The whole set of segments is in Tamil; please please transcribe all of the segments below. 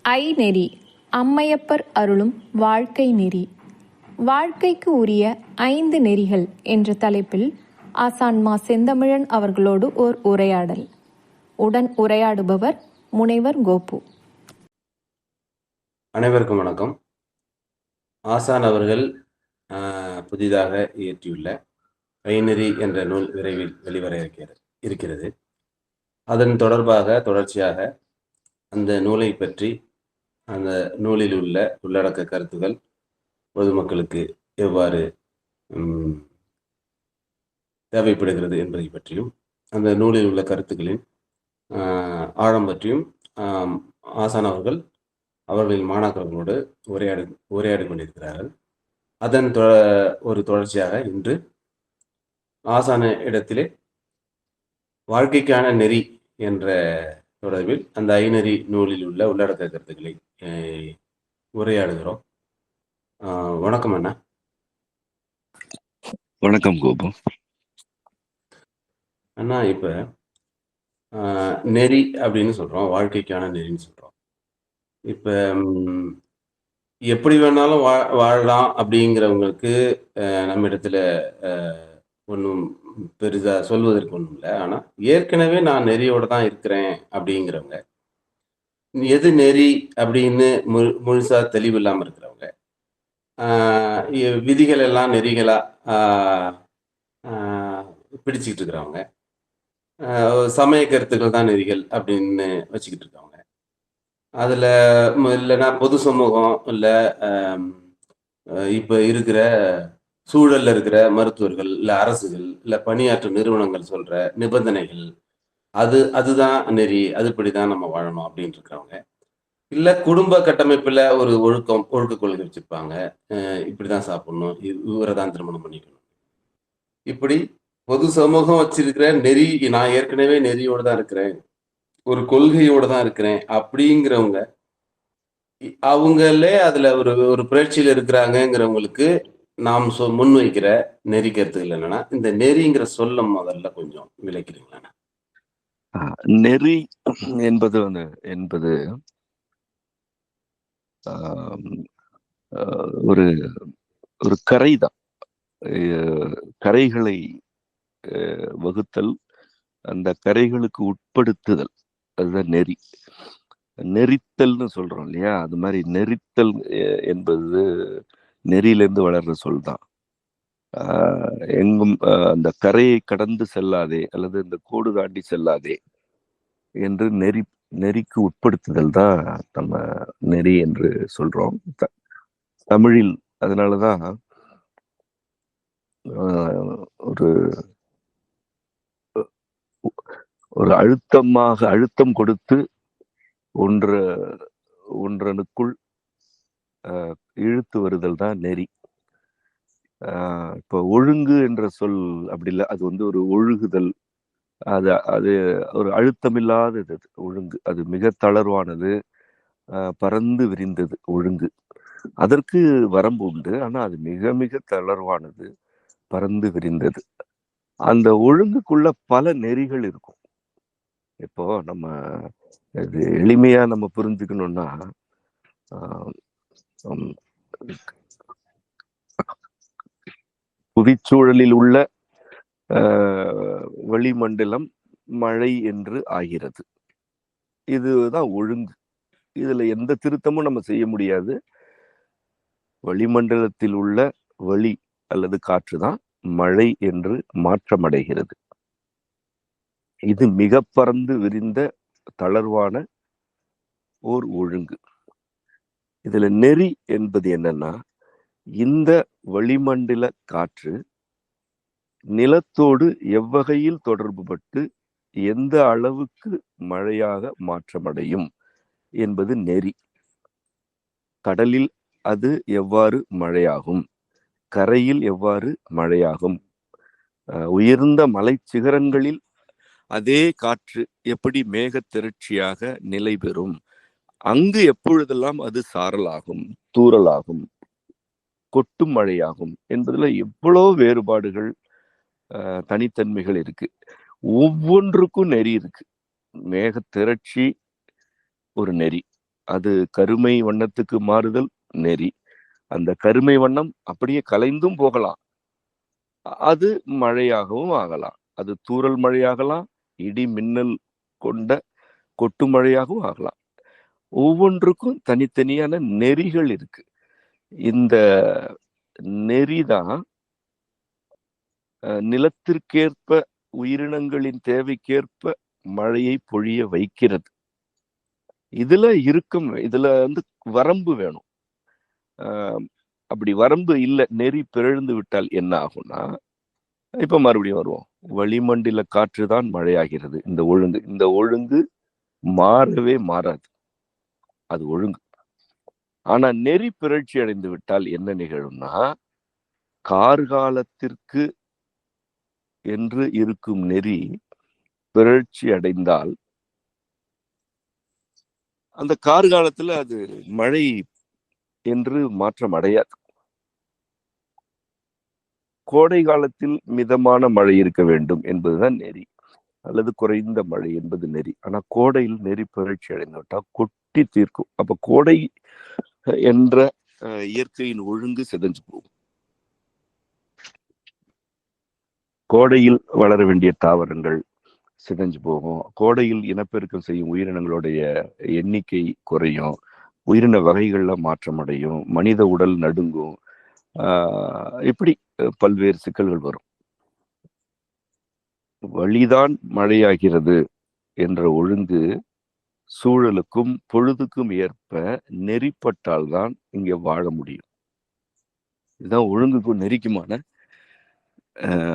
ஐநெறி அம்மையப்பர் அருளும் வாழ்க்கை நெறி. வாழ்க்கைக்கு உரிய 5 நெறிகள் என்ற தலைப்பில் ஆசான் மா. செந்தமிழன் அவர்களோடு ஓர் உரையாடல். உடன் உரையாடுபவர் முனைவர் கோபு. அனைவருக்கும் வணக்கம். ஆசான் அவர்கள் புதிதாக இயற்றியுள்ள ஐநெறி என்ற நூல் விரைவில் வெளிவர இருக்கிறது. அதன் தொடர்ச்சியாக அந்த நூலை பற்றி, அந்த நூலில் உள்ள உள்ளடக்க கருத்துக்கள் பொதுமக்களுக்கு எவ்வாறு தேவைப்படுகிறது என்பதை பற்றியும், அந்த நூலில் உள்ள கருத்துக்களின் ஆழம் பற்றியும் ஆசான் அவர்கள் அவர்களின் மாணாக்கர்களோடு உரையாடி கொண்டிருக்கிறார்கள். அதன் ஒரு தொடர்ச்சியாக இன்று ஆசான இடத்திலே வாழ்க்கைக்கான நெறி என்ற தொடர்பில் அந்த ஐநெறி நூலில் உள்ள உள்ளடக்க கருத்துக்களை உரையாடுகிறோம். வணக்கம் அண்ணா. வணக்கம் கோபு. அண்ணா, இப்ப நெறி அப்படின்னு சொல்றோம், வாழ்க்கைக்கான நெறின்னு சொல்றோம். இப்ப எப்படி வேணாலும் வாழலாம் அப்படிங்கிறவங்களுக்கு நம்ம இடத்துல ஒன்றும் பெரிதா சொல்வதற்கு ஒன்றும் இல்லை. ஆனா ஏற்கனவே நான் நெறியோட தான் இருக்கிறேன் அப்படிங்கிறவங்க, எது நெறி அப்படின்னு முழுசா தெளிவு இல்லாம இருக்கிறவங்க, விதிகள் எல்லாம் நெறிகளா பிடிச்சிக்கிட்டு இருக்கிறவங்க, சமய கருத்துக்கள் தான் நெறிகள் அப்படின்னு வச்சுக்கிட்டு இருக்கவங்க, அதுல இல்லைன்னா பொது சமூகம் இல்லை இப்ப இருக்கிற சூழல்ல இருக்கிற மருத்துவர்கள் இல்லை அரசுகள் இல்லை பணியாற்றும் நிறுவனங்கள் சொல்ற நிபந்தனைகள், அதுதான் நெறி, அதுபடிதான் நம்ம வாழணும் அப்படின்னு இருக்கிறவங்க, இல்ல குடும்ப கட்டமைப்புல ஒரு ஒழுக்க கொள்கை வச்சிருப்பாங்க, இப்படிதான் சாப்பிடணும், இவரை தான் திருமணம் பண்ணிக்கணும், இப்படி பொது சமூகம் வச்சிருக்கிற நெறி, நான் ஏற்கனவே நெறியோடு தான் இருக்கிறேன், ஒரு கொள்கையோடு தான் இருக்கிறேன் அப்படிங்கிறவங்க, அவங்களே அதுல ஒரு புரட்சியில இருக்கிறாங்கிறவங்களுக்கு நாம் முன்வைக்கிற நெறி கருத்துக்கள் என்னன்னா, இந்த நெறிங்கிற சொல்ல முதல்ல கொஞ்சம் விளக்கிறீங்களா? நெறி என்பது ஒரு ஒரு கரைதான். கரைகளை வகுத்தல், அந்த கரைகளுக்கு உட்படுத்துதல், அதுதான் நெறி. நெறித்தல்னு சொல்றோம் இல்லையா, அது மாதிரி நெறித்தல் என்பது நெறியிலிருந்து வளர்ற சொல் தான். எங்கும் அந்த கரையை கடந்து செல்லாதே அல்லது இந்த கோடு தாண்டி செல்லாதே என்று நெறிக்கு உட்படுத்துதல் தான் நம்ம நெறி என்று சொல்றோம் தமிழில். அதனாலதான் ஒரு அழுத்தம் கொடுத்து ஒன்றனுக்குள் இழுத்து வருதல் தான் நெறி. இப்போ ஒழுங்கு என்ற சொல் அப்படி இல்லை, அது ஒரு ஒழுகுதல், அது ஒரு அழுத்தமில்லாதது. ஒழுங்கு அது மிக தளர்வானது, பறந்து விரிந்தது. ஒழுங்கு அதற்கு வரம்பு உண்டு, ஆனா அது மிக மிக தளர்வானது, பறந்து விரிந்தது. அந்த ஒழுங்குக்குள்ள பல நெறிகள் இருக்கும். இப்போ நம்ம இது எளிமையா நம்ம புரிஞ்சுக்கணும்னா, புவிச்சூழலில் உள்ள வளிமண்டலம் மழை என்று ஆகிறது. இதுதான் ஒழுங்கு. இதுல எந்த திருத்தமும் நம்ம செய்ய முடியாது. வளிமண்டலத்தில் உள்ள வளி அல்லது காற்றுதான் மழை என்று மாற்றமடைகிறது. இது மிக பறந்து விரிந்த தளர்வான ஓர் ஒழுங்கு. இதுல நெறி என்பது என்னன்னா, இந்த வளிமண்டல காற்று நிலத்தோடு எவ்வகையில் தொடர்பு பட்டு எந்த அளவுக்கு மழையாக மாற்றமடையும் என்பது நெறி. கடலில் அது எவ்வாறு மழையாகும், கரையில் எவ்வாறு மழையாகும், உயர்ந்த மலை சிகரங்களில் அதே காற்று எப்படி மேக திரட்சியாக நிலை பெறும், அங்கு எப்பொழுதெல்லாம் அது சாரலாகும், தூறலாகும், கொட்டும் மழையாகும் என்பதுல எவ்வளோ வேறுபாடுகள், தனித்தன்மைகள் இருக்கு. ஒவ்வொன்றுக்கும் நெறி இருக்கு. மேக திரட்சி ஒரு நெறி, அது கருமை வண்ணத்துக்கு மாறுதல் நெறி. அந்த கருமை வண்ணம் அப்படியே கலைந்தும் போகலாம். அது மழையாகவும் ஆகலாம். அது தூறல் மழையாகலாம், இடி மின்னல் கொண்ட கொட்டு மழையாகவும் ஆகலாம். ஒவ்வொன்றுக்கும் தனித்தனியான நெறிகள் இருக்கு. இந்த நெறிதான் நிலத்திற்கேற்ப உயிரினங்களின் தேவைக்கேற்ப மழையை பொழிய வைக்கிறது. இதுல வரம்பு வேணும். அப்படி வரம்பு இல்லை, நெறி பிறழ்ந்து விட்டால் என்ன ஆகும்னா, இப்ப மறுபடியும் வருவோம். வளிமண்டல காற்றுதான் மழையாகிறது. இந்த ஒழுங்கு மாறவே மாறாது. அது ஒழுங்கு. ஆனா நெறி பிறழ்ச்சி அடைந்து விட்டால் என்ன நிகழும்னா, கார்காலத்திற்கு என்று இருக்கும் நெறி பிறழ்ச்சி அடைந்தால் அந்த கார்காலத்துல அது மழை என்று மாற்றம் அடையாது. கோடை காலத்தில் மிதமான மழை இருக்க வேண்டும் என்பதுதான் நெறி, அல்லது குறைந்த மழை என்பது நெறி. ஆனா கோடையில் நெறி பிறழ்ச்சி அடைந்து விட்டால் கொட்டி தீர்க்கும். அப்ப கோடை என்ற இயற்கையின் ஒழுங்கு சிதைஞ்சு போகும். கோடையில் வளர வேண்டிய தாவரங்கள் சிதைஞ்சு போகும். கோடையில் இனப்பெருக்கம் செய்யும் உயிரினங்களுடைய எண்ணிக்கை குறையும். உயிரின வகைகள்ல மாற்றம் அடையும். மனித உடல் நடுங்கும். இப்படி பல்வேறு சிக்கல்கள் வரும். வழிதான் மழையாகிறது என்ற ஒழுங்கு சூழலுக்கும் பொழுதுக்கும் ஏற்ப நெறிப்பட்டால்தான் இங்க வாழ முடியும். இதுதான் ஒழுங்குக்கும் நெறிக்குமான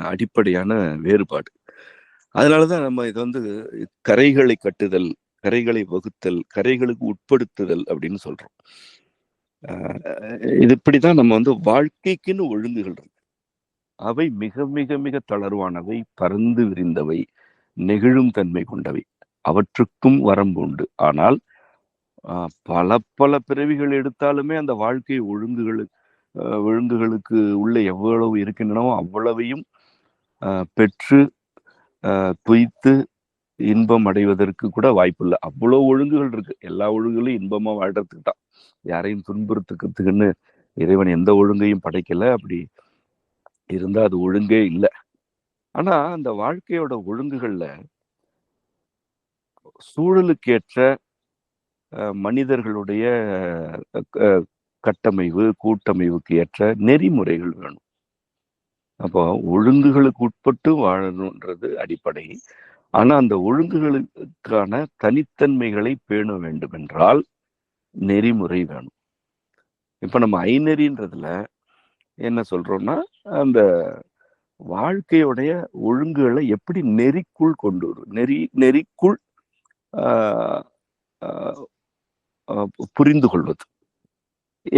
அடிப்படையான வேறுபாடு. அதனாலதான் நம்ம இது கரைகளை கட்டுதல், கரைகளை வகுத்தல், கரைகளுக்கு உட்படுத்துதல் அப்படின்னு சொல்றோம். இது இப்படிதான் நம்ம வாழ்க்கைக்குன்னு ஒழுங்குகள் இருக்கு. அவை மிக மிக மிக தளர்வானவை, பறந்து விரிந்தவை, நெகிழும் தன்மை கொண்டவை. அவற்றுக்கும் வரம்பு உண்டு. ஆனால் பல பல பிறவிகள் எடுத்தாலுமே அந்த வாழ்க்கை ஒழுங்குகளுக்கு உள்ள எவ்வளவு இருக்கின்றனவோ அவ்வளவையும் பெற்று துய்த்து இன்பம் அடைவதற்கு கூட வாய்ப்பு இல்லை. அவ்வளவு ஒழுங்குகள் இருக்கு. எல்லா ஒழுங்குகளையும் இன்பமா வாழ்றதுக்கு தான். யாரையும் துன்புறுத்துக்கிறதுக்குன்னு இறைவன் எந்த ஒழுங்கையும் படைக்கல. அப்படி இருந்தா அது ஒழுங்கே இல்லை. ஆனா அந்த வாழ்க்கையோட ஒழுங்குகள்ல சூழலுக்கேற்ற மனிதர்களுடைய கட்டமைவு, கூட்டமைவுக்கு ஏற்ற நெறிமுறைகள் வேணும். அப்போ ஒழுங்குகளுக்கு உட்பட்டு வாழணுன்றது அடிப்படை. ஆனா அந்த ஒழுங்குகளுக்கான தனித்தன்மைகளை பேண வேண்டும் என்றால் நெறிமுறை வேணும். இப்ப நம்ம ஐநெறின்றதுல என்ன சொல்றோம்னா, அந்த வாழ்க்கையுடைய ஒழுங்குகளை எப்படி நெறிக்குள் கொண்டு வரும், நெறிக்குள் புரிந்து கொள்வது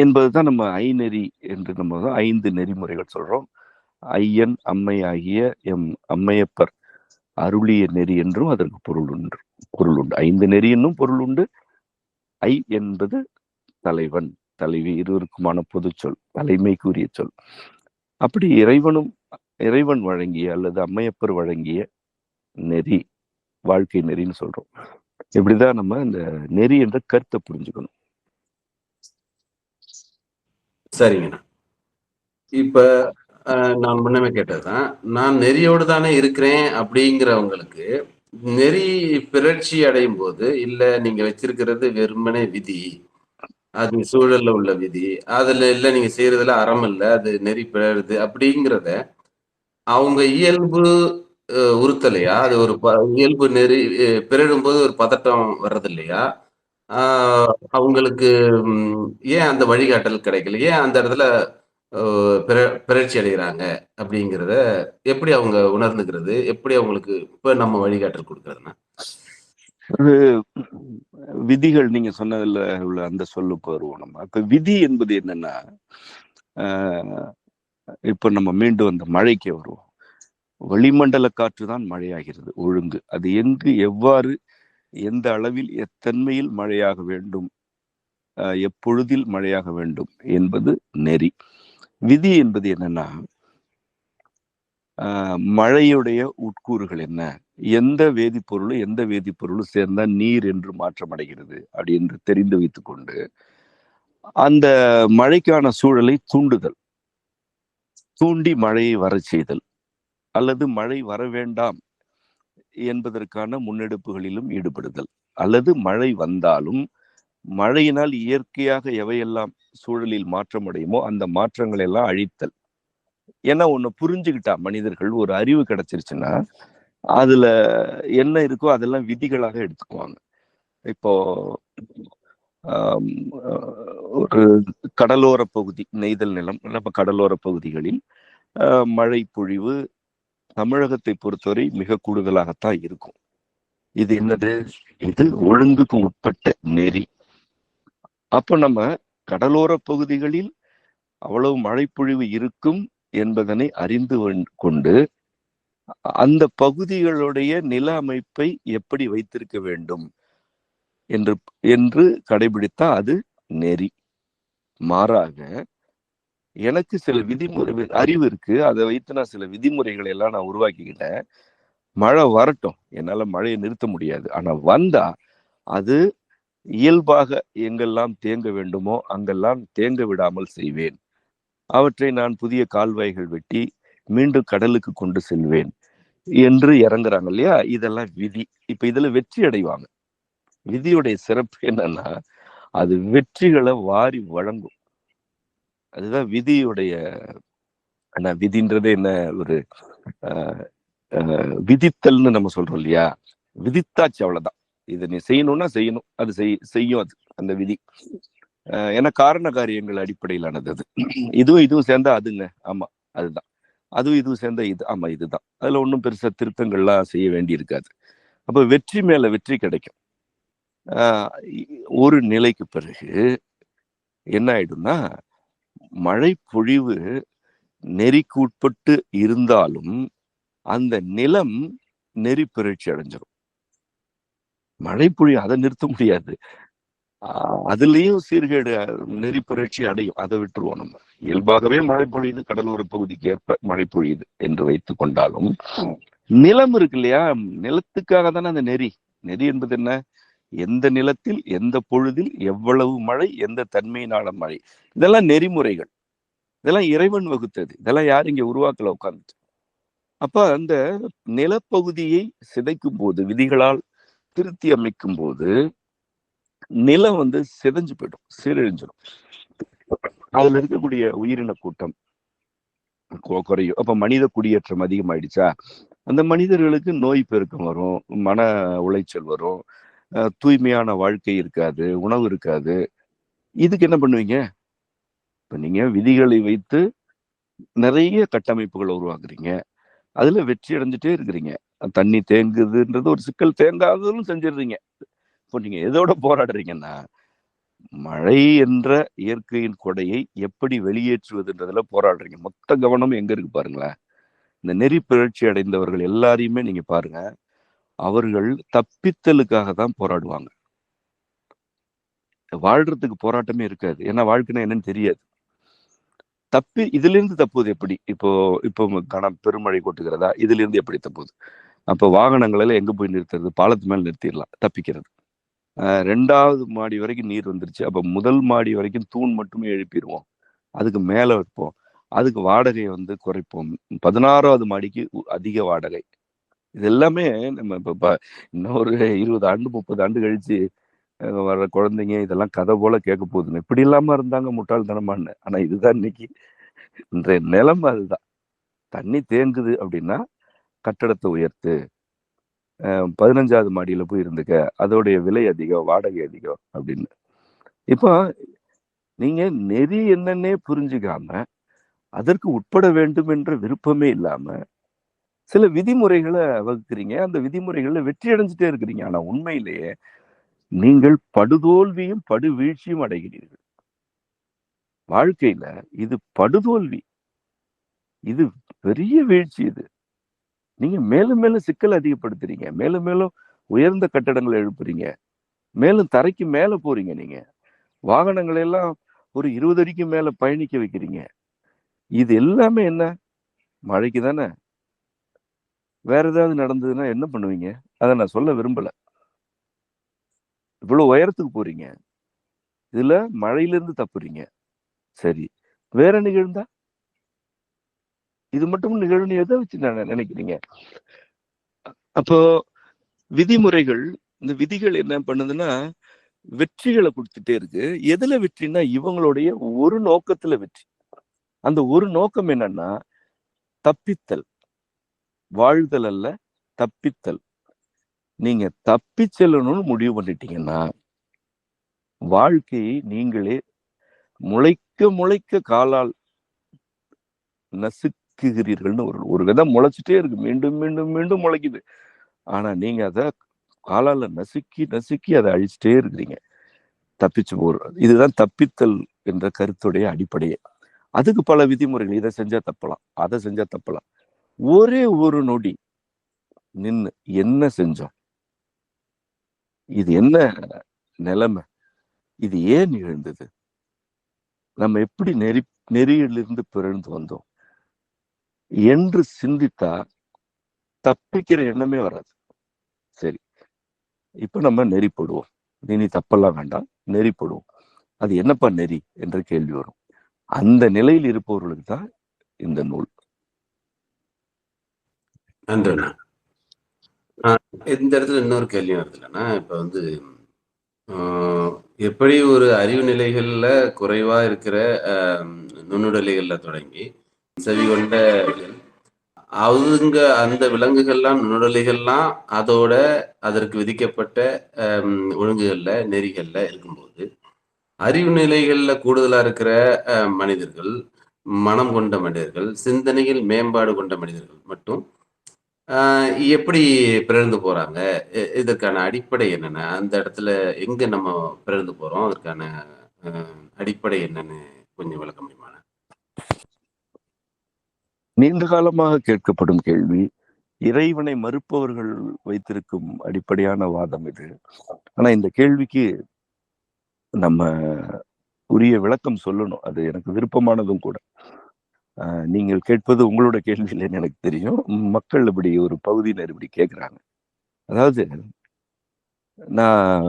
என்பதுதான் நம்ம ஐநெறி என்று நம்ம 5 நெறிமுறைகள் சொல்றோம். ஐயன் அம்மை ஆகிய எம் அம்மையப்பர் அருளிய நெறி என்றும் அதற்கு பொருள் உண்டு. 5 நெறி என்னும் பொருள் உண்டு. ஐ என்பது தலைவன், தலைவி இருவருக்குமான பொது சொல், தலைமைக்குரிய சொல். அப்படி இறைவன் வழங்கிய அல்லது அம்மையப்பர் வழங்கிய நெறி வாழ்க்கை நெறின்னு சொல்றோம். இப்படிதான் நம்ம இந்த நெறி என்ற கருத்தை புரிஞ்சுக்கணும். சரிங்கண்ணா. இப்ப நான் முன்னமே கேட்டதுதான், நான் நெறியோடு தானே இருக்கிறேன் அப்படிங்கிறவங்களுக்கு நெறி பிறழ்ச்சி அடையும் போது, இல்ல நீங்க வச்சிருக்கிறது வெறுமனே விதி, அது சூழல்ல உள்ள விதி, அதுல இல்ல நீங்க செய்யறதுல அறம் இல்ல, அது நெறி பிறழுது அப்படிங்கிறத அவங்க இயல்பு உறுத்தலையா? அது ஒரு இயல்பு நெறி பிறழும் போது ஒரு பதட்டம் வர்றது இல்லையா? அவங்களுக்கு ஏன் அந்த வழிகாட்டல் கிடைக்கல? ஏன் அந்த இடத்துல பிறழ்ச்சி அடைகிறாங்க அப்படிங்கிறத எப்படி அவங்க உணர்ந்துக்கிறது? எப்படி அவங்களுக்கு இப்ப நம்ம வழிகாட்டல் கொடுக்கறதுன்னா? அது விதிகள் நீங்க சொன்னதுல உள்ள அந்த சொல்லுக்கு வருவோம் நம்ம. இப்ப விதி என்பது என்னன்னா, இப்ப நம்ம மீண்டும் அந்த மழைக்கு வருவோம். வளிமண்டல காற்று தான் மழையாகிறது, ஒழுங்கு. அது எங்கு, எவ்வாறு, எந்த அளவில், எத்தன்மையில் மழையாக வேண்டும், எப்பொழுதில் மழையாக வேண்டும் என்பது நெறி. விதி என்பது என்னன்னா, மழையுடைய உட்கூறுகள் என்ன, எந்த வேதிப்பொருளும் சேர்ந்தா நீர் என்று மாற்றம் அடைகிறது அப்படி என்று தெரிந்து வைத்துக்கொண்டு அந்த மழைக்கான சூழலை தூண்டி மழையை வர செய்தல் அல்லது மழை வர வேண்டாம் என்பதற்கான முன்னெடுப்புகளிலும் ஈடுபடுதல், அல்லது மழை வந்தாலும் மழையினால் இயற்கையாக எவையெல்லாம் சூழலில் மாற்றம் அடையுமோ அந்த மாற்றங்களை எல்லாம் அழித்தல். ஏன்னா ஒண்ணு புரிஞ்சுக்கிட்டா மனிதர்கள், ஒரு அறிவு கிடைச்சிருச்சுன்னா அதுல என்ன இருக்கோ அதெல்லாம் விதிகளாக எடுத்துக்குவாங்க. இப்போ ஒரு கடலோர பகுதி, நெய்தல் நிலம், நம்ம கடலோர பகுதிகளில் மழை பொழிவு தமிழகத்தை பொறுத்தவரை மிக கூடுதலாகத்தான் இருக்கும். இது என்னது? இது ஒழுங்குக்கு உட்பட்ட நெறி. அப்ப நம்ம கடலோர பகுதிகளில் அவ்வளவு மழைப்பொழிவு இருக்கும் என்பதனை அறிந்து கொண்டு அந்த பகுதிகளுடைய நில அமைப்பை எப்படி வைத்திருக்க வேண்டும் என்று கடைபிடித்தா அது நெறி. மாறாக எனக்கு சில விதிமுறை அறிவு இருக்கு, அதை வைத்து நான் சில விதிமுறைகளை எல்லாம் நான் உருவாக்கிக்கிட்டேன். மழை வரட்டும், என்னால மழையை நிறுத்த முடியாது, ஆனா வந்தா அது இயல்பாக எங்கெல்லாம் தேங்க வேண்டுமோ அங்கெல்லாம் தேங்க விடாமல் செய்வேன். அவற்றை நான் புதிய கால்வாய்கள் வெட்டி மீண்டும் கடலுக்கு கொண்டு செல்வேன் என்று இறங்குறாங்க இல்லையா? இதெல்லாம் விதி. இப்ப இதுல வெற்றி அடைவாங்க. விதியுடைய சிறப்பு என்னன்னா அது வெற்றிகளை வாரி வழங்கும். அதுதான் விதியுடைய. விதின்றது என்ன? ஒரு விதித்தல்னு நம்ம சொல்றோம் இல்லையா? விதித்தாச்சு, அவ்வளவுதான். இதை நீ செய்யணும்னா செய்யணும், அது செய்யும் அது அந்த விதி. ஏன்னா காரண காரியங்கள் அடிப்படையிலானது அது. இதுவும் சேர்ந்தா அதுங்க, ஆமா அதுதான். அதுவும் இதுவும் சேர்ந்தா இது, ஆமா இதுதான். அதுல ஒன்றும் பெருசா திருத்தங்கள்லாம் செய்ய வேண்டி இருக்காது. அப்ப வெற்றி மேல வெற்றி கிடைக்கும். ஒரு நிலைக்கு பிறகு என்ன ஆயிடும்னா, மழை பொழிவு நெறிக்கு உட்பட்டு இருந்தாலும் அந்த நிலம் நெறி பிறழ்ச்சி அடைஞ்சிடும். மழை பொழிவு அதை நிறுத்த முடியாது, அதுலயும் சீர்கேடு நெறி பிறழ்ச்சி அடையும். அதை விட்டுருவோம். நம்ம இயல்பாகவே மழை பொழியுது, கடலோர பகுதிக்கு ஏற்ப மழை பொழியுது என்று வைத்துக் கொண்டாலும் நிலம் இருக்கு இல்லையா? நிலத்துக்காக தானே அந்த நெறி. நெறி என்பது என்ன? எந்த நிலத்தில் எந்த பொழுதில் எவ்வளவு மழை, எந்த தன்மையினால மழை, இதெல்லாம் நெறிமுறைகள். இதெல்லாம் இறைவன் வகுத்தது. இதெல்லாம் யார் இங்க உருவாக்கல உட்கார்ந்து. அப்ப அந்த நிலப்பகுதியை சிதைக்கும் போது, விதிகளால் திருத்தி அமைக்கும் போது நிலம் சிதைஞ்சு போயிடும், சீரழிஞ்சிடும். அதுல இருக்கக்கூடிய உயிரின கூட்டம் குறையும். அப்ப மனித குடியேற்றம் அதிகமாயிடுச்சா, அந்த மனிதர்களுக்கு நோய் பெருக்கம் வரும், மன உளைச்சல் வரும், தூய்மையான வாழ்க்கை இருக்காது, உணவு இருக்காது. இதுக்கு என்ன பண்ணுவீங்க? இப்ப நீங்க விதிகளை வைத்து நிறைய கட்டமைப்புகளை உருவாக்குறீங்க, அதுல வெற்றி அடைஞ்சிட்டே இருக்கிறீங்க. தண்ணி தேங்குதுன்றது ஒரு சிக்கல், தேங்காததும் செஞ்சிடுறீங்க. இப்போ நீங்க எதோட போராடுறீங்கன்னா, மழை என்ற இயற்கையின் கொடையை எப்படி வெளியேற்றுவதுன்றதுல போராடுறீங்க. மொத்த கவனம் எங்க இருக்கு பாருங்களேன். இந்த நெறி பிறழ்ச்சி அடைந்தவர்கள் எல்லாரையுமே நீங்க பாருங்க, அவர்கள் தப்பித்தலுக்காக தான் போராடுவாங்க. வாழ்றதுக்கு போராட்டமே இருக்காது. ஏன்னா வாழ்க்கைன்னா என்னன்னு தெரியாது. இதுல இருந்து தப்புவது எப்படி? இப்போ பெருமழை கொட்டுகிறதா, இதுல இருந்து எப்படி தப்புது? அப்போ வாகனங்களை எங்க போய் நிறுத்துறது? பாலத்து மேல நிறுத்திடலாம், தப்பிக்கிறது. 2வது மாடி வரைக்கும் நீர் வந்துருச்சு, அப்ப முதல் மாடி வரைக்கும் தூண் மட்டுமே எழுப்பிடுவோம், அதுக்கு மேல வைப்போம், அதுக்கு வாடகையை குறைப்போம், 16வது மாடிக்கு அதிக வாடகை. இது எல்லாமே நம்ம இப்ப இன்னும் ஒரு 20 ஆண்டு 30 ஆண்டு கழிச்சு வர்ற குழந்தைங்க இதெல்லாம் கதை போல கேட்க போகுதுங்க. இப்படி இல்லாம இருந்தாங்க முட்டாள்தனமான்னு. ஆனா இதுதான் இன்னைக்கு இன்றைய நிலைமை. அதுதான். தண்ணி தேங்குது அப்படின்னா கட்டடத்தை உயர்த்து, 15வது மாடியில போய் இருந்துக்க, அதோடைய விலை அதிகம், வாடகை அதிகம் அப்படின்னு. இப்போ நீங்க நெறி என்னன்னே புரிஞ்சுக்காம, அதற்கு உட்பட வேண்டும் என்ற விருப்பமே இல்லாம சில விதிமுறைகளை வகுக்கிறீங்க. அந்த விதிமுறைகள்ல வெற்றி அடைஞ்சிட்டே இருக்கிறீங்க. ஆனா உண்மையிலேயே நீங்கள் படுதோல்வியும் படுவீழ்ச்சியும் அடைகிறீர்கள். வாழ்க்கையில இது படுதோல்வி, இது பெரிய வீழ்ச்சி. இது நீங்க மேலும் மேலும் சிக்கல் அதிகப்படுத்துறீங்க, மேலும் மேலும் உயர்ந்த கட்டடங்களை எழுப்புறீங்க, மேலும் தரைக்கு மேல போறீங்க. நீங்க வாகனங்களை எல்லாம் ஒரு 20 அடிக்கு மேல பயணிக்க வைக்கிறீங்க. இது எல்லாமே என்ன? மழைக்கு தானே. வேற ஏதாவது நடந்ததுன்னா என்ன பண்ணுவீங்க? அதை நான் சொல்ல விரும்பல. இவ்வளவு உயரத்துக்கு போறீங்க, இதுல மழையிலிருந்து தப்புறீங்க, சரி, வேற நிகழ்ந்தா? இது மட்டும் நிகழ்வுன்னு எதை வச்சு நினைக்கிறீங்க? அப்போ விதிமுறைகள், இந்த விதிகள் என்ன பண்ணுதுன்னா வெற்றிகளை கொடுத்துட்டே இருக்கு. எதுல வெற்றின்னா இவங்களுடைய ஒரு நோக்கத்துல வெற்றி. அந்த ஒரு நோக்கம் என்னன்னா தப்பித்தல், வாழ்தல் அல்ல, தப்பித்தல். நீங்க தப்பி செல்லணும்னு முடிவு பண்ணிட்டீங்கன்னா வாழ்க்கையை நீங்களே முளைக்க முளைக்க காலால் நசுக்குகிறீர்கள்னு ஒரு விதை முளைச்சிட்டே இருக்கு, மீண்டும் மீண்டும் மீண்டும் முளைக்குது. ஆனா நீங்க அதை காலால நசுக்கி நசுக்கி அதை அழிச்சிட்டே இருக்கிறீங்க, தப்பிச்சு போடுறது. இதுதான் தப்பித்தல் என்ற கருத்துடைய அடிப்படையே. அதுக்கு பல விதிமுறைகள், இதை செஞ்சா தப்பலாம், அதை செஞ்சா தப்பலாம். ஒரே ஒரு நொடி நின்று என்ன செஞ்சோம், இது என்ன நிலைமை, இது ஏன் நிகழ்ந்தது, நம்ம எப்படி நெறியிலிருந்து பிறந்து வந்தோம் என்று சிந்தித்தா தப்பிக்கிற எண்ணமே வராது. சரி, இப்ப நம்ம நெறி போடுவோம், நீ தப்பெல்லாம் வேண்டாம், நெறி போடுவோம். அது என்னப்பா நெறி என்ற கேள்வி வரும். அந்த நிலையில் இருப்பவர்களுக்கு தான் இந்த நூல். நன்றி. இந்த இடத்துல இன்னொரு கேள்வி வருது இல்லைன்னா, இப்ப வந்து எப்படி ஒரு அறிவு நிலைகள்ல குறைவா இருக்கிற நுண்ணுடலிகள்ல தொடங்கி செவி கொண்ட அவங்க அந்த விலங்குகள்லாம் நுண்ணுடலிகள்லாம் அதோட அதற்கு விதிக்கப்பட்ட ஒழுங்குகள்ல நெறிகள்ல இருக்கும்போது, அறிவு நிலைகள்ல கூடுதலா இருக்கிற மனிதர்கள், மனம் கொண்ட மனிதர்கள், சிந்தனையில் மேம்பாடு கொண்ட மனிதர்கள் மட்டும் எப்படி பிறழ்ந்து போறாங்க? இதற்கான அடிப்படை என்னென்ன? அந்த இடத்துல எங்க நம்ம பிறழ்ந்து போறோம்? அதற்கான அ அடிப்படை என்னன்னு கொஞ்சம் விளக்க முடியுமா? நீண்ட காலமாக கேட்கப்படும் கேள்வி. இறைவனை மறுப்பவர்கள் வைத்திருக்கும் அடிப்படையான வாதம் இது. ஆனா இந்த கேள்விக்கு நம்ம உரிய விளக்கம் சொல்லணும். அது எனக்கு விருப்பமானதும் கூட. நீங்கள் கேட்பது உங்களோட கேள்வி இல்லைன்னு எனக்கு தெரியும். மக்கள் இப்படி ஒரு பகுதியினர் இப்படி கேட்குறாங்க. அதாவது நான்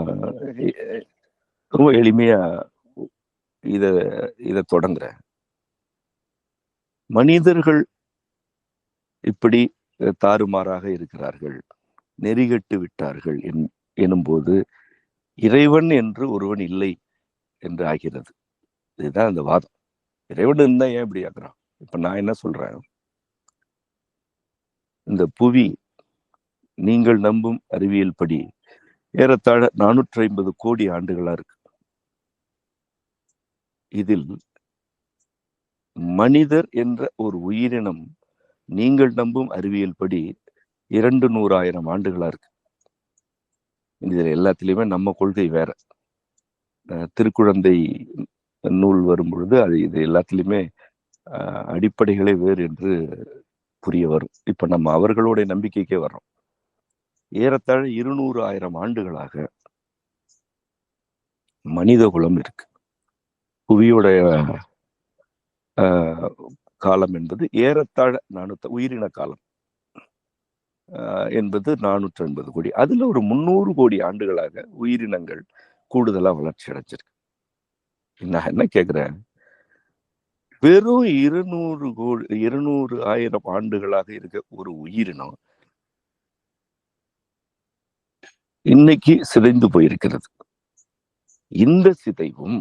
ரொம்ப எளிமையா இத இத தொடங்குறேன். மனிதர்கள் இப்படி தாறுமாறாக இருக்கிறார்கள், நெறிகட்டு விட்டார்கள் எனும்போது இறைவன் என்று ஒருவன் இல்லை என்று ஆகிறது. இதுதான் அந்த வாதம். இறைவன் இருந்தா ஏன் இப்படி ஆக்குறான்? இப்ப நான் என்ன சொல்றேன், இந்த புவி நீங்கள் நம்பும் அறிவியல் படி ஏறத்தாழ 450 கோடி ஆண்டுகளா இருக்கு. இதில் மனிதர் என்ற ஒரு உயிரினம் நீங்கள் நம்பும் அறிவியல் படி 200,000 ஆண்டுகளா இருக்கு. இதுல எல்லாத்திலயுமே நம்ம கொள்கை வேற. திருக்குழந்தை நூல் வரும் பொழுது அது இது எல்லாத்திலுமே அடிப்படைகளே வேறு என்று புரிய வரும். இப்ப நம்ம அவர்களுடைய நம்பிக்கைக்கே வர்றோம். ஏறத்தாழ 200,000 ஆண்டுகளாக மனித குலம் இருக்கு. புவியுடைய காலம் என்பது ஏறத்தாழ உயிரின காலம் என்பது 480 கோடி. அதுல ஒரு 300 கோடி ஆண்டுகளாக உயிரினங்கள் கூடுதலா வளர்ச்சி அடைஞ்சிருக்கு. நான் என்ன கேக்குறேன், வெறும் 200,000 ஆண்டுகளாக இருக்க ஒரு உயிரினம் இன்னைக்கு சிதைந்து போயிருக்கிறது. இந்த சிதைவும்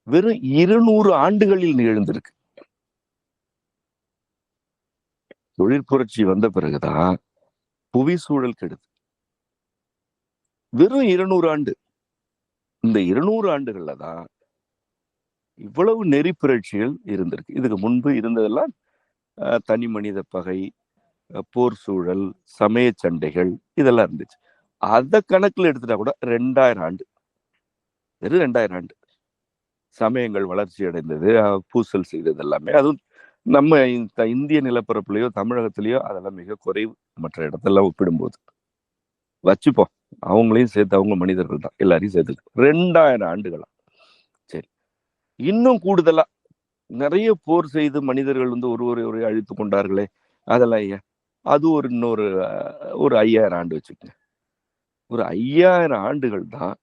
வெறும் 200 ஆண்டுகளில் நிகழ்ந்திருக்கு. தொழிற்புரட்சி வந்த பிறகுதான் புவி சூழல் கெடுது. வெறும் 200 ஆண்டு. இந்த 200 ஆண்டுகள்ல தான் இவ்வளவு நெறி புரட்சிகள் இருந்திருக்கு. இதுக்கு முன்பு இருந்ததெல்லாம் தனி மனித பகை, போர் சூழல், சமய சண்டைகள் இதெல்லாம் இருந்துச்சு. அத கணக்குல எடுத்துட்டா கூட 2000 ஆண்டு, வெறும் 2000 ஆண்டு சமயங்கள் வளர்ச்சி அடைந்தது, பூசல் செய்தது எல்லாமே. அதுவும் நம்ம இந்திய நிலப்பரப்புலையோ தமிழகத்திலேயோ அதெல்லாம் மிக குறைவு. மற்ற இடத்தெல்லாம் ஒப்பிடும்போது வச்சுப்போம், அவங்களையும் சேர்த்து, அவங்க மனிதர்கள் தான், எல்லாரையும் சேர்த்து 2000 ஆண்டுகளா. சரி, இன்னும் கூடுதலா நிறைய போர் செய்து மனிதர்கள் ஒருவரை அழித்து கொண்டார்களே, அதெல்லாம் ஏன்? அது இன்னொரு ஒரு 5000 ஆண்டு வச்சுக்கோங்க. ஒரு 5000 ஆண்டுகள் தான்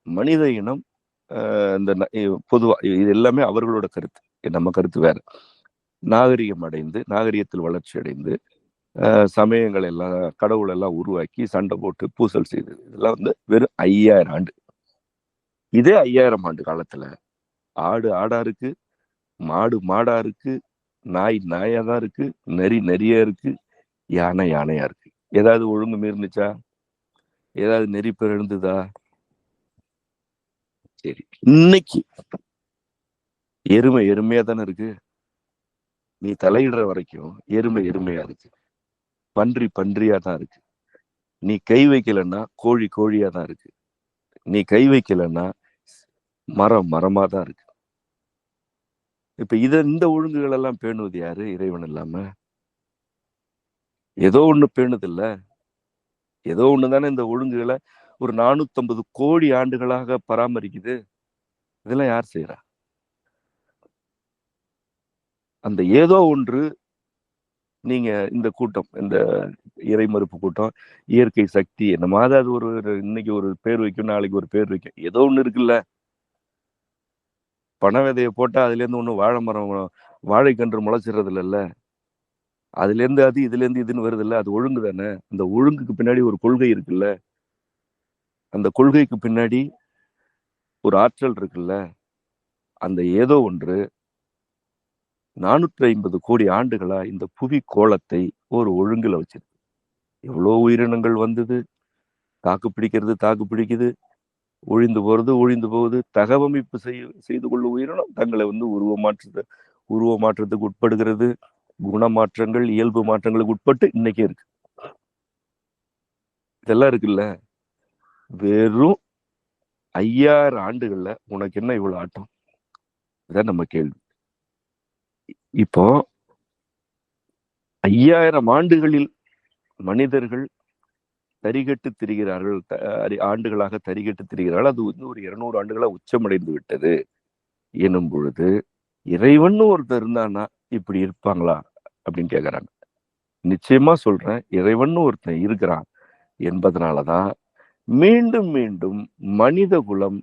மனித இனம் இந்த பொதுவா இது எல்லாமே அவர்களோட கருத்து, நம்ம கருத்து வேற. நாகரிகம் அடைந்து, நாகரிகத்தில் வளர்ச்சி அடைந்து, சமயங்கள் எல்லாம், கடவுள் எல்லாம் உருவாக்கி, சண்டை போட்டு பூசல் செய்தது, இதெல்லாம் வந்து வெறும் 5000 ஆண்டு. இதே 5000 ஆண்டு காலத்துல ஆடு ஆடா இருக்கு, மாடு மாடா இருக்கு, நாய் நாயா தான் இருக்கு, நரி நரியா இருக்கு, யானை யானையா இருக்கு. ஏதாவது ஒழுங்கு மீறினுச்சா? ஏதாவது நெறி பிறந்ததா? சரி, இன்னைக்கு எருமை எருமையா தானே இருக்கு. நீ தலையிடுற வரைக்கும் எருமை எருமையா இருக்கு, பன்றி பன்றியா தான் இருக்கு. நீ கை வைக்கலன்னா கோழி கோழியா தான் இருக்கு. நீ கை வைக்கலன்னா மரம் மரமா தான் இருக்கு. இப்ப இந்த ஒழுங்குகள் எல்லாம் பேணுவது யாரு? இறைவன் இல்லாம ஏதோ ஒண்ணு பேணுது இல்ல, ஏதோ ஒண்ணுதானே இந்த ஒழுங்குகளை ஒரு 450 கோடி ஆண்டுகளாக பராமரிக்குது. இதெல்லாம் யார் செய்யறா? அந்த ஏதோ ஒன்று. நீங்க இந்த கூட்டம், இந்த இறை மறுப்பு கூட்டம், இயற்கை சக்தி என்னமாவது அது ஒரு இன்னைக்கு ஒரு பேர் வைக்கும், நாளைக்கு ஒரு பேர் வைக்கும், ஏதோ ஒண்ணு இருக்குல்ல. பண விதையை போட்டா அதுல இருந்து ஒண்ணு வாழை மரம், வாழைக்கன்று முளைச்சிடுறது இல்லைல்ல. அதுல இருந்து அது, இதுல இருந்து இதுன்னு வருது இல்ல. அது ஒழுங்கு தானே. அந்த ஒழுங்குக்கு பின்னாடி ஒரு கொள்கை இருக்குல்ல. அந்த கொள்கைக்கு பின்னாடி ஒரு ஆற்றல் இருக்குல்ல. அந்த ஏதோ ஒன்று 450 கோடி ஆண்டுகளா இந்த புவி கோளத்தை ஒரு ஒழுங்குல வச்சிருக்கு. எவ்வளவு உயிரினங்கள் வந்தது, தாக்கு பிடிக்கிறது தாக்கு பிடிக்குது, ஒழிந்து போறது ஒழிந்து போகுது. தகவமைப்பு செய்து கொள்ளும் உயிரினம் தங்களை வந்து உருவ மாற்றத்துக்கு உட்படுகிறது. குணமாற்றங்கள், இயல்பு மாற்றங்களுக்கு உட்பட்டு இன்னைக்கே இருக்கு. இதெல்லாம் இருக்குல்ல. வெறும் 5000 ஆண்டுகள்ல உனக்கு என்ன இவ்வளவு ஆட்டம்? இதான் நம்ம கேள்வி. இப்போ 5000 ஆண்டுகளில் மனிதர்கள் தரிகட்டு திரிகிறார்கள், ஆண்டுகளாக தரிகட்டு திரிகிறார்கள். அது வந்து ஒரு 200 ஆண்டுகளா உச்சமடைந்து விட்டது எனும் பொழுது, இறைவன் ஒருத்தர் இருந்தான்னா இப்படி இருப்பாங்களா அப்படின்னு கேக்குறாங்க. நிச்சயமா சொல்றேன், இறைவன் ஒருத்தன் இருக்கிறான் என்பதனாலதான் மீண்டும் மீண்டும் மனித குலம்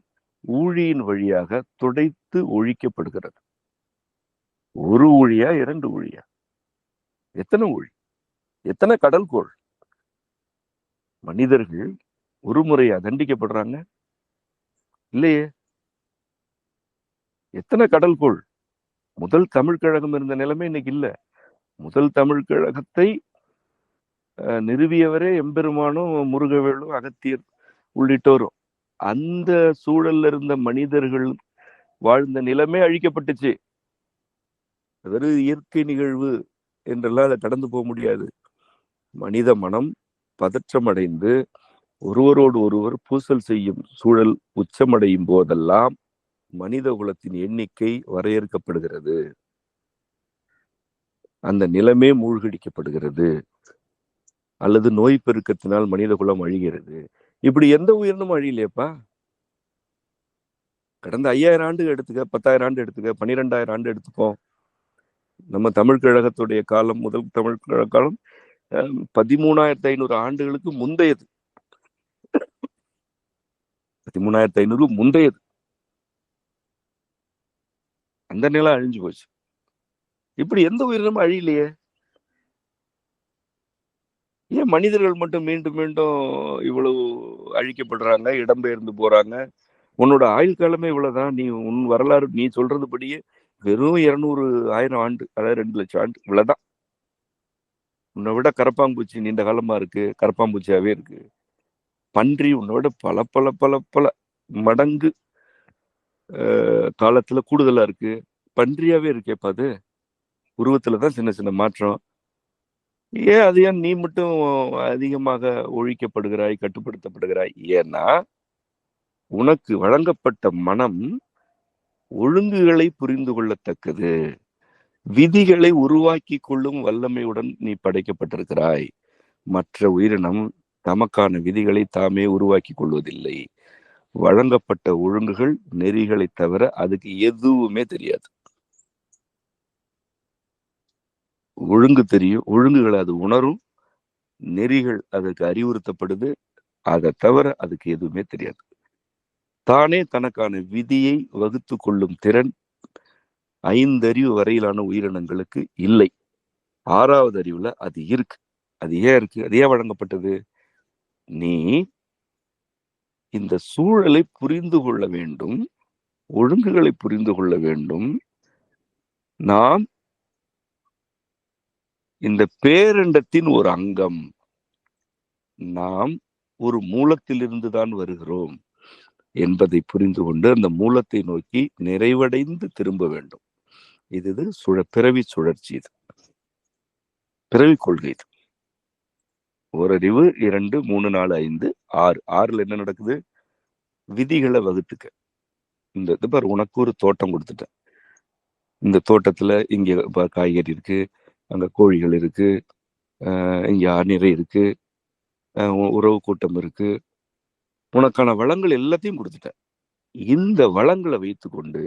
ஊழியின் வழியாக துடைத்து ஒழிக்கப்படுகிறது. ஒரு ஊழியா, 2 ஊழியா, எத்தனை ஊழி, எத்தனை கடல்கோள்? மனிதர்கள் ஒரு முறையா தண்டிக்கப்படுறாங்க இல்லையே. எத்தனை கடல்கோள்? முதல் தமிழ் கழகம் இருந்த நிலைமை இன்னைக்கு இல்ல. முதல் தமிழ் கழகத்தை நிறுவியவரே எம்பெருமானும், முருகவேலும், அகத்தியர் உள்ளிட்டோரும். அந்த சூழல்ல இருந்த மனிதர்கள் வாழ்ந்த நிலைமை அழிக்கப்பட்டுச்சு. அது இயற்கை நிகழ்வு என்றெல்லாம் அதை கடந்து போக முடியாது. மனித மனம் பதற்றமடைந்து ஒருவரோடு ஒருவர் பூசல் செய்யும் சூழல் உச்சமடையும் போதெல்லாம் மனித குலத்தின் எண்ணிக்கை வரையறுக்கப்படுகிறது. அந்த நிலமே மூழ்கடிக்கப்படுகிறது, அல்லது நோய் பெருக்கத்தினால் மனித குலம் அழிகிறது. இப்படி எந்த உயிரினமும் அழியலையப்பா. கடந்த 5000 ஆண்டு எடுத்துக்க, 10,000 ஆண்டு எடுத்துக்க, 12,000 ஆண்டு எடுத்துப்போம். நம்ம தமிழ் கழகத்துடைய காலம், முதல் தமிழ் கழக காலம் 13,500 ஆண்டுகளுக்கு முந்தையது. 13,500 முந்தையது. அந்த நிலம் அழிஞ்சு போச்சு. இப்படி எந்த உயிரினமும் அழியலையே. ஏன் மனிதர்கள் மட்டும் மீண்டும் மீண்டும் இவ்வளவு அழிக்கப்படுறாங்க, இடம்பெயர்ந்து போறாங்க? உன்னோட ஆயுள் காலமே இவ்வளவுதான். நீ உன் வரலாறு நீ சொல்றதுபடியே வெறும் 200,000 ஆண்டு, அதாவது 2 லட்சம் ஆண்டு, இவ்வளவுதான். உன்னை விட கரப்பாம்பூச்சி நீண்ட காலமா இருக்கு, கரப்பாம்பூச்சியாவே இருக்கு. பன்றி உன்னை விட பல பல பல பல மடங்கு காலத்துல கூடுதலா இருக்கு. பன்றியாவே இருக்கேப்பா. அது உருவத்துலதான் சின்ன சின்ன மாற்றம். ஏன் நீ மட்டும் அதிகமாக ஒழிக்கப்படுகிறாய், கட்டுப்படுத்தப்படுகிறாய்? ஏன்னா உனக்கு வழங்கப்பட்ட மனம் ஒழுங்குகளை புரிந்து கொள்ளத்தக்கது, விதிகளை உருவாக்கி கொள்ளும் வல்லமையுடன் நீ படைக்கப்பட்டிருக்கிறாய். மற்ற உயிரினம் தமக்கான விதிகளை தாமே உருவாக்கி கொள்வதில்லை. வழங்கப்பட்ட ஒழுங்குகள், நெறிகளை தவிர அதுக்கு எதுவுமே தெரியாது. ஒழுங்கு தெரியும், ஒழுங்குகளை அது உணரும், நெறிகள் அதற்கு அறிவுறுத்தப்படுது. அதை தவிர அதுக்கு எதுவுமே தெரியாது. தானே தனக்கான விதியை வகுத்து கொள்ளும் திறன் 5 அறிவு வரையிலான உயிரினங்களுக்கு இல்லை. 6வது அறிவுல அது இருக்கு. அது ஏன் இருக்கு? அது ஏன் வழங்கப்பட்டது? நீ இந்த சூழலை புரிந்து கொள்ள வேண்டும், ஒழுங்குகளை புரிந்து கொள்ள வேண்டும். நாம் இந்த பேரண்டத்தின் ஒரு அங்கம். நாம் ஒரு மூலத்திலிருந்து தான் வருகிறோம் என்பதை புரிந்து கொண்டு அந்த மூலத்தை நோக்கி நிறைவடைந்து திரும்ப வேண்டும். இது பிறவி சுழற்சி. இது பிறவி கொள்கை. இது ஓரறிவு, 2, 3, 4, 5, 6. 6ல என்ன நடக்குது? விதிகளை வகுத்துக்க. இந்த பாரு, உனக்கு ஒரு தோட்டம் கொடுத்துட்டேன். இந்த தோட்டத்துல இங்க காய்கறி இருக்கு, அங்க கோழிகள் இருக்கு, இங்க நிறை இருக்கு, உறவு கூட்டம் இருக்கு. உனக்கான வளங்கள் எல்லாத்தையும் கொடுத்துட்டேன். இந்த வளங்களை வைத்துக்கொண்டு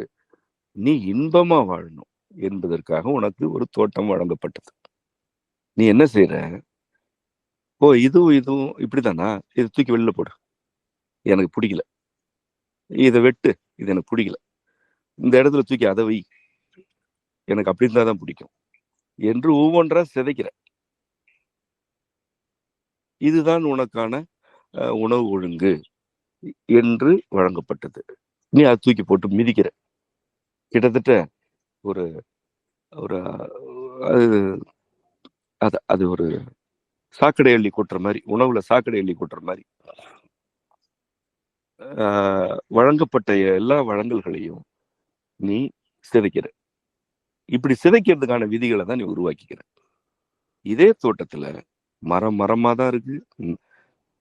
நீ இன்பமா வாழணும் என்பதற்காக உனக்கு ஒரு தோட்டம் வழங்கப்பட்டது. நீ என்ன செய்யற? ஓ, இதுவும் இப்படிதானா? இதை தூக்கி வெளில போடு, எனக்கு பிடிக்கல. இதை வெட்டு, இது எனக்கு பிடிக்கல. இந்த இடத்துல தூக்கி அதை வை, எனக்கு அப்படி இருந்தாதான் பிடிக்கும் என்று ஒவ்வொன்றா சிதைக்கிற. இதுதான் உனக்கான உணவு ஒழுங்கு என்று வழங்கப்பட்டது. நீ அதை தூக்கி போட்டு மிதிக்கிற. கிட்டத்தட்ட ஒரு ஒரு அது ஒரு சாக்கடை அள்ளி கொட்டுற மாதிரி, உணவுல சாக்கடை அள்ளி கொட்டுற மாதிரி வழங்கப்பட்ட எல்லா வழங்கல்களையும் நீ சிதைக்கிற. இப்படி சிதைக்கிறதுக்கான விதிகளை தான் நீ உருவாக்கிக்கிற. இதே தோட்டத்துல மரம் மரமா தான் இருக்கு,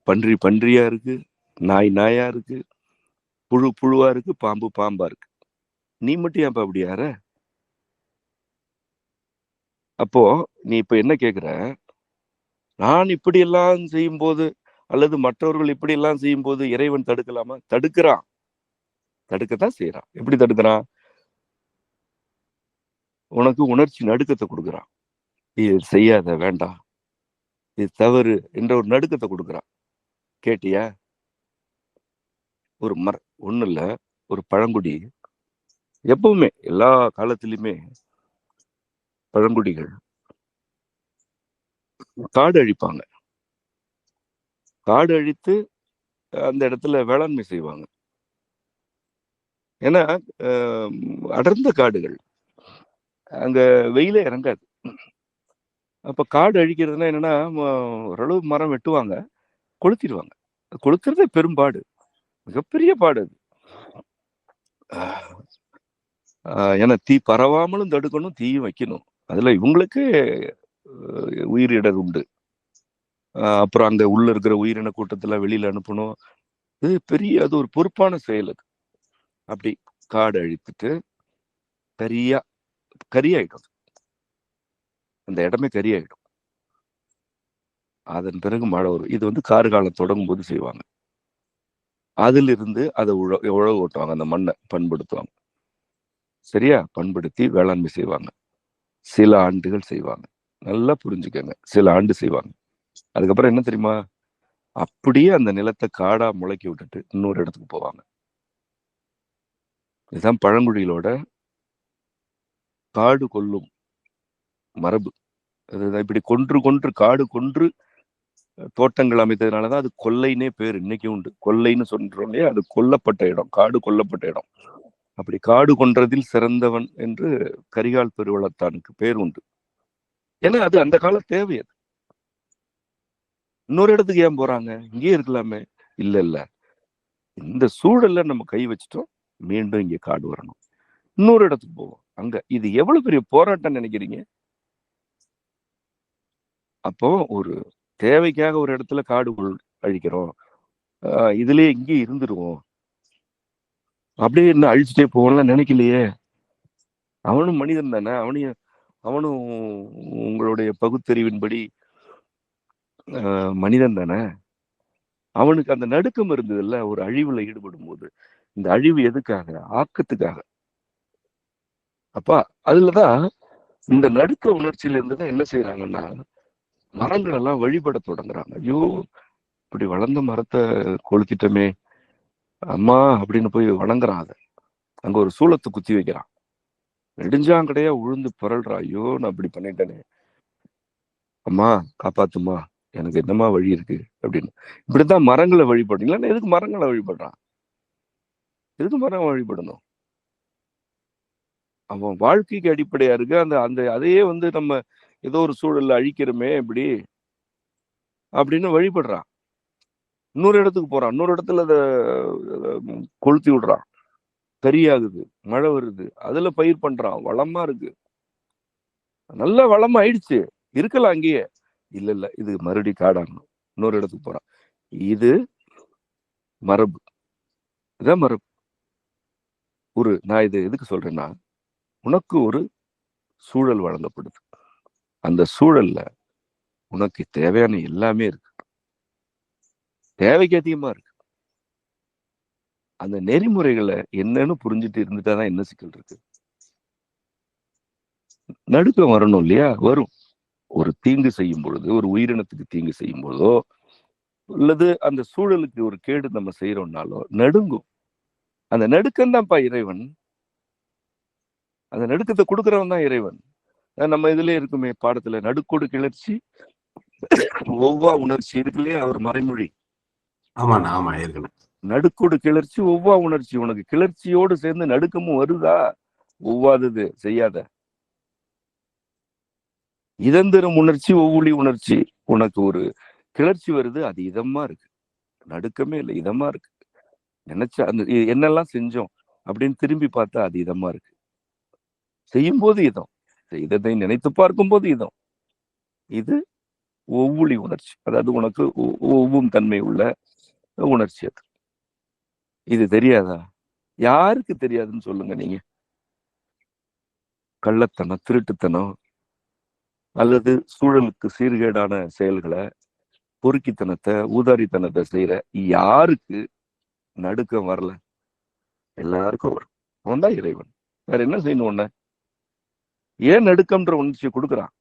பன்றி பன்றியா இருக்கு, நாய் நாயா இருக்கு, புழு புழுவா இருக்கு, பாம்பு பாம்பா இருக்கு. நீ மட்டும் ஏன் அப்படி யார? அப்போ நீ இப்ப என்ன கேக்குற? நான் இப்படி எல்லாம் செய்யும் போது அல்லது மற்றவர்கள் இப்படி எல்லாம் செய்யும் போது இறைவன் தடுக்கலாமா? தடுக்கிறான், தடுக்கத்தான் செய்யறான். எப்படி தடுக்கிறான்? உனக்கு உணர்ச்சி நடுக்கத்தை கொடுக்குறான். இது செய்யாத, வேண்டாம், இது தவறு என்ற ஒரு நடுக்கத்தை கொடுக்குறான். கேட்டியா? ஒரு ஒண்ணு இல்ல, ஒரு பழங்குடி எப்பவுமே எல்லா காலத்திலுமே பழங்குடிகள் காடு அழிப்பாங்க. காடு அழித்து அந்த இடத்துல வேளாண்மை செய்வாங்க. ஏன்னா அடர்ந்த காடுகள், அங்க வெயிலே இறங்காது. அப்ப காடு அழிக்கிறதுனா என்னன்னா, ஓரளவு மரம் வெட்டுவாங்க, கொளுத்திடுவாங்க. கொளுத்துறதே பெரும்பாடு, மிகப்பெரிய பாடு அது. ஏன்னா தீ பரவாமலும் தடுக்கணும், தீயும் வைக்கணும். அதுல இவங்களுக்கு உயிரிடர் உண்டு. அப்புறம் அங்க உள்ள இருக்கிற உயிரின கூட்டத்துல வெளியில அனுப்பணும். இது பெரிய, அது ஒரு பொறுப்பான செயல். அது அப்படி காடு அழித்துட்டு கரியாயிடும், அந்த இடமே கரியாயிடும். அதன் பிறகு மழை வரும். இது வந்து கார்காலம் தொடங்கும் போது செய்வாங்க. அதுல இருந்து அதை உழவு ஓட்டுவாங்க, அந்த மண்ணை பண்படுத்துவாங்க. சரியா? பண்படுத்தி வேளாண்மை செய்வாங்க. சில ஆண்டுகள் செய்வாங்க. நல்லா புரிஞ்சுக்கங்க, சில ஆண்டு செய்வாங்க. அதுக்கப்புறம் என்ன தெரியுமா? அப்படியே அந்த நிலத்தை காடா முளைக்கி விட்டுட்டு இன்னொரு இடத்துக்கு போவாங்க. இதுதான் பழங்குடிகளோட காடு கொல்லும் மரபு. அதுதான் இப்படி கொன்று காடு கொன்று தோட்டங்கள் அமைத்ததுனாலதான் அது கொல்லைன்னே பேர் இன்னைக்கு உண்டு. கொல்லைன்னு சொல்றோம் இல்லையா, அது கொல்லப்பட்ட இடம், காடு கொல்லப்பட்ட இடம். அப்படி காடு கொன்றதில் சிறந்தவன் என்று கரிகால் பெருவளத்தானுக்கு பேர் உண்டு. ஏன்னா அது அந்த கால தேவை. அது இன்னொரு இடத்துக்கு ஏன் போறாங்க? இங்கே இருக்கலாமே. இல்ல, இந்த சூழல்ல நம்ம கை வச்சுட்டோம், மீண்டும் இங்க காடு வரணும், இன்னொரு இடத்துக்கு போவோம். அங்க இது எவ்வளவு பெரிய போராட்டம் நினைக்கிறீங்க? அப்போ ஒரு தேவைக்காக ஒரு இடத்துல காடு அழிக்கிறோம், இதுலயே இங்கே இருந்துருவோம், அப்படியே என்ன அழிச்சுட்டே போவோம்லாம் நினைக்கலையே. அவனும் மனிதன் தானே, அவனும் உங்களுடைய பகுத்தறிவின்படி மனிதன் தானே. அவனுக்கு அந்த நடுக்கம் இருந்தது இல்ல, ஒரு அழிவுல ஈடுபடும் போது. இந்த அழிவு எதுக்காக? ஆக்கத்துக்காக. அப்பா அதுலதான் இந்த நடுக்க உணர்ச்சியில இருந்துதான் என்ன செய்யறாங்கன்னா மரங்கள் எல்லாம் வழிபட தொடங்குறாங்க. ஐயோ, இப்படி வளர்ந்த மரத்தை கொளுத்திட்டோமே அம்மா அப்படின்னு போய் வணங்குறான். அதை அங்க ஒரு சூளத்தை குத்தி வைக்கிறான். நெடுஞ்சாங்கடையா உழுந்து புரள்றா, ஐயோ நான் அப்படி பண்ணிட்டேனே, அம்மா காப்பாத்துமா, எனக்கு என்னமா வழி இருக்கு அப்படின்னு. இப்படித்தான் மரங்களை வழிபடும். இல்லைன்னா எதுக்கு மரங்களை வழிபடுறான்? எதுக்கு மரம் வழிபடணும்? அவன் வாழ்க்கைக்கு அடிப்படையா இருக்கு. அந்த அந்த அதையே நம்ம ஏதோ ஒரு சூழல்ல அழிக்கிறோமே இப்படி அப்படின்னு வழிபடுறான். இன்னொரு இடத்துக்கு போறான், இன்னொரு இடத்துல அதை கொளுத்தி விடுறான், கரியாகுது, மழை வருது, அதுல பயிர் பண்றான், வளமா இருக்கு, நல்ல வளமா ஆயிடுச்சு, இருக்கலாம் அங்கேயே. இல்ல இல்ல, இது மறுபடி காடாகணும், இன்னொரு இடத்துக்கு போறான். இது மரபு, இதான் மரபு. நான் இது எதுக்கு சொல்றேன்னா, உனக்கு ஒரு சூழல் வழங்கப்படுது. அந்த சூழல்ல உனக்கு தேவையான எல்லாமே இருக்கு, தேவைக்கு அதிகமா இருக்கு. அந்த நெறிமுறைகளை என்னன்னு புரிஞ்சுட்டு இருந்துட்டாதான் என்ன சிக்கல் இருக்கு? நடுக்கம் வரணும் இல்லையா? வரும். ஒரு தீங்கு செய்யும் பொழுது, ஒரு உயிரினத்துக்கு தீங்கு செய்யும் பொழுதோ, அல்லது அந்த சூழலுக்கு ஒரு கேடு நம்ம செய்யறோம்னாலோ நடுங்கும். அந்த நடுக்கம் தான்ப்பா இறைவன். அந்த நடுக்கத்தை கொடுக்கறவன் தான் இறைவன். நம்ம இதுல இருக்குமே பாடத்துல, நடுக்கோடு கிளர்ச்சி ஒவ்வா உணர்ச்சி இருக்கு இல்லையா, அவர் மறைமொழி. ஆமாண்ணா, ஆமா, இருக்கணும். நடுக்கோடு கிளர்ச்சி ஒவ்வா உணர்ச்சி. உனக்கு கிளர்ச்சியோடு சேர்ந்து நடுக்கமும் வருதா? ஒவ்வாதது செய்யாத. இதந்திரம் உணர்ச்சி, ஒவ்வொளி உணர்ச்சி. உனக்கு ஒரு கிளர்ச்சி வருது, அது இதமா இருக்கு, நடுக்கமே இல்லை, இதமா இருக்கு. நினைச்சா அந்த என்னெல்லாம் செஞ்சோம் அப்படின்னு திரும்பி பார்த்தா அது இதமா இருக்கு. செய்யும் போது இதம், செய்ததை நினைத்து பார்க்கும் போது இதம். இது ஒவ்வொளி உணர்ச்சி, அதாவது உனக்கு ஒவ்வும் தன்மை உள்ள உணர்ச்சி. அது இது தெரியாதா? யாருக்கு தெரியாதுன்னு சொல்லுங்க நீங்க? கள்ளத்தனம், திருட்டுத்தனம் அல்லது சூழலுக்கு சீர்கேடான செயல்களை, பொறுக்கித்தனத்தை, ஊதாரித்தனத்தை செய்யற யாருக்கு நடுக்கம் வரல? எல்லாருக்கும் வரும். அவன் தான் இறைவன். வேற என்ன செய்யணும்? உன்ன ஏன் நடுக்கம்ன்ற உணர்ச்சியை கொடுக்குறான்?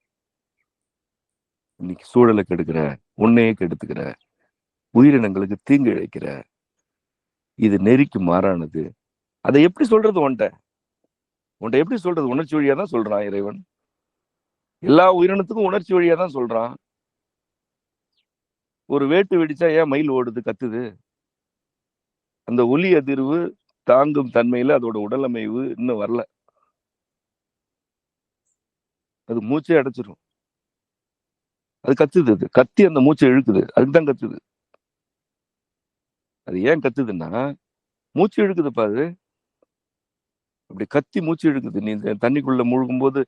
இன்னைக்கு சூழலை கெடுக்கிற, உன்னையே கெடுத்துக்கிற, உயிரினங்களுக்கு தீங்கு இழைக்கிற, இது நெறிக்கு மாறானது. அதை எப்படி சொல்றது? உன்ட்ட எப்படி சொல்றது? உணர்ச்சி வழியா தான் சொல்றான் இறைவன். எல்லா உயிரினத்துக்கும் உணர்ச்சி வழியா தான் சொல்றான். ஒரு வேட்டு வெடிச்சா ஏன் மயில் ஓடுது, கத்துது? அந்த ஒலி அதிர்வு தாங்கும் தன்மையில அதோட உடல் அமைவு இன்னும் வரல. அது மூச்சே அடைச்சிரும், அது கத்துது. அது கத்தி அந்த மூச்சை இழுக்குது, அதுதான் கத்துது. அது ஏன் கத்துதுன்னா மூச்சு இழுக்குதுப்பா. அது அப்படி கத்தி மூச்சு இழுக்குது. நீ தண்ணிக்குள்ள மூழ்கும் போது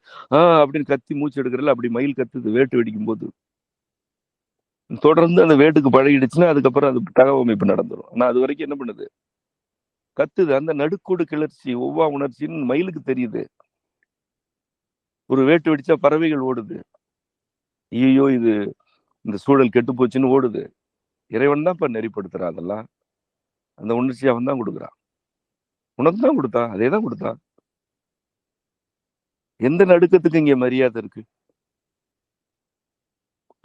அப்படின்னு கத்தி மூச்சு எடுக்கிறல்ல, அப்படி மயில் கத்துது வேட்டு வெடிக்கும் போது. தொடர்ந்து அந்த வேட்டுக்கு பழகிடுச்சுன்னா அதுக்கப்புறம் அது தகவமைப்பு நடந்துடும். ஆனா அது வரைக்கும் என்ன பண்ணுது? கத்துது. அந்த நடுக்கோடு கிளர்ச்சி, ஒவ்வா உணர்ச்சின்னு மயிலுக்கு தெரியுது. ஒரு வேட்டு வெடிச்சா பறவைகள் ஓடுது, ஐயோ இது இந்த சூழல் கெட்டு போச்சுன்னு ஓடுது. இறைவன் தான் இப்ப நெறிப்படுத்துறான். அதெல்லாம் அந்த உணர்ச்சி அவன் தான் கொடுக்குறான். உனக்கு தான் கொடுத்தான், அதே தான் கொடுத்தான். எந்த நடுக்கத்துக்கு இங்க மரியாதை இருக்கு?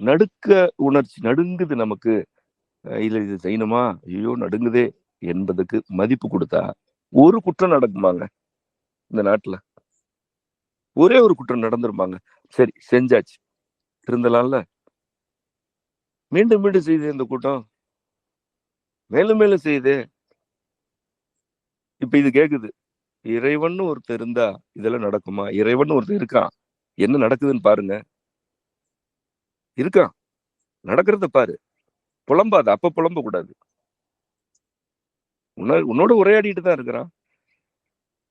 நடுக்க உணர்ச்சி நடுங்குது நமக்கு, இல்ல இது செய்யணுமா, ஐயோ நடுங்குதே என்பதுக்கு மதிப்பு கொடுத்தா ஒரு குற்றம் நடக்குமாங்க இந்த நாட்டுல? ஒரே ஒரு குற்றம் நடந்துருமாங்க. சரி செஞ்சாச்சு, திருந்தலாம்ல? மீண்டும் மீண்டும் செய்யுது இந்த கூட்டம், மேலும் மேலும் செய்யுது. இப்ப இது கேக்குது, இறைவன் ஒருத்தர் இருந்தா இதெல்லாம் நடக்குமா? இறைவன் ஒருத்தர் இருக்கான், என்ன நடக்குதுன்னு பாருங்க. இருக்கான், நடக்கிறத பாரு, புலம்பாத. அப்ப புலம்ப கூடாது. உன்னோட உரையாடிட்டு தான் இருக்கிறான்.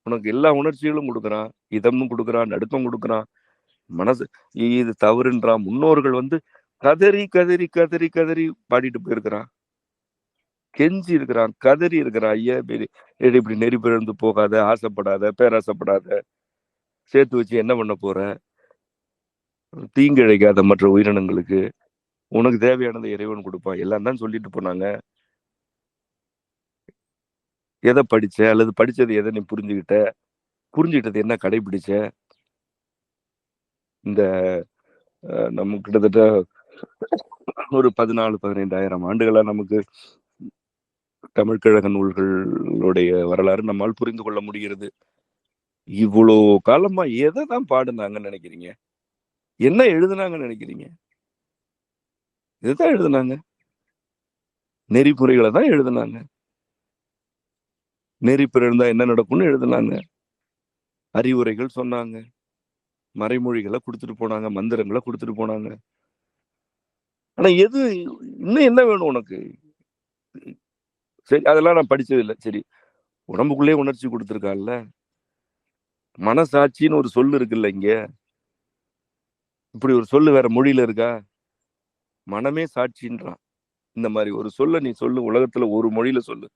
உனக்கு எல்லா உணர்ச்சிகளும் கொடுக்குறான், இதமும் கொடுக்குறான், நடுக்கம் கொடுக்குறான், மனசு இது தவறுன்றான். முன்னோர்கள் கதறி கதறி கதறி கதறி பாடிட்டு போயிருக்கிறான், கெஞ்சி இருக்கிறான், கதறி இருக்கிறான். ஐயா இப்படி நெறி பிறந்து போகாத, ஆசைப்படாத, பேராசைப்படாத, சேர்த்து வச்சு என்ன பண்ண போற, தீங்கு இழைக்காத மற்ற உயிரினங்களுக்கு, உனக்கு தேவையானதை இறைவன் கொடுப்பான், எல்லாம் தான் சொல்லிட்டு போனாங்க. எதை படிச்ச, அல்லது படிச்சது எதை நீ புரிஞ்சுக்கிட்டது என்ன கடைபிடிச்ச? இந்த நம்ம கிட்டத்தட்ட ஒரு 14-15 ஆண்டுகளா நமக்கு தமிழ் கழக நூல்களுடைய வரலாறு நம்மால் புரிந்து கொள்ள முடிகிறது. இவ்வளோ காலமா எதை தான் பாடுனாங்கன்னு நினைக்கிறீங்க? என்ன எழுதுனாங்கன்னு நினைக்கிறீங்க? இதுதான் எழுதுனாங்க. நெறிமுறைகளை தான் எழுதுனாங்க. நெறி பிறந்தா என்ன நடக்கும்னு எழுதுனாங்க. அறிவுரைகள் சொன்னாங்க. மறைமொழிகளை கொடுத்துட்டு போனாங்க. மந்திரங்களை கொடுத்துட்டு போனாங்க. ஆனா எது இன்னும் என்ன வேணும் உனக்கு? சரி, அதெல்லாம் நான் படிச்சது இல்லை. சரி, உடம்புக்குள்ளே உணர்ச்சி கொடுத்துருக்கான்ல. மனசாட்சின்னு ஒரு சொல்லு இருக்குல்ல இங்க. இப்படி ஒரு சொல்லு வேற மொழியில இருக்கா? மனமே சாட்சின்றான். இந்த மாதிரி ஒரு சொல்ல நீ சொல்லு, உலகத்துல ஒரு மொழியில சொல்லு.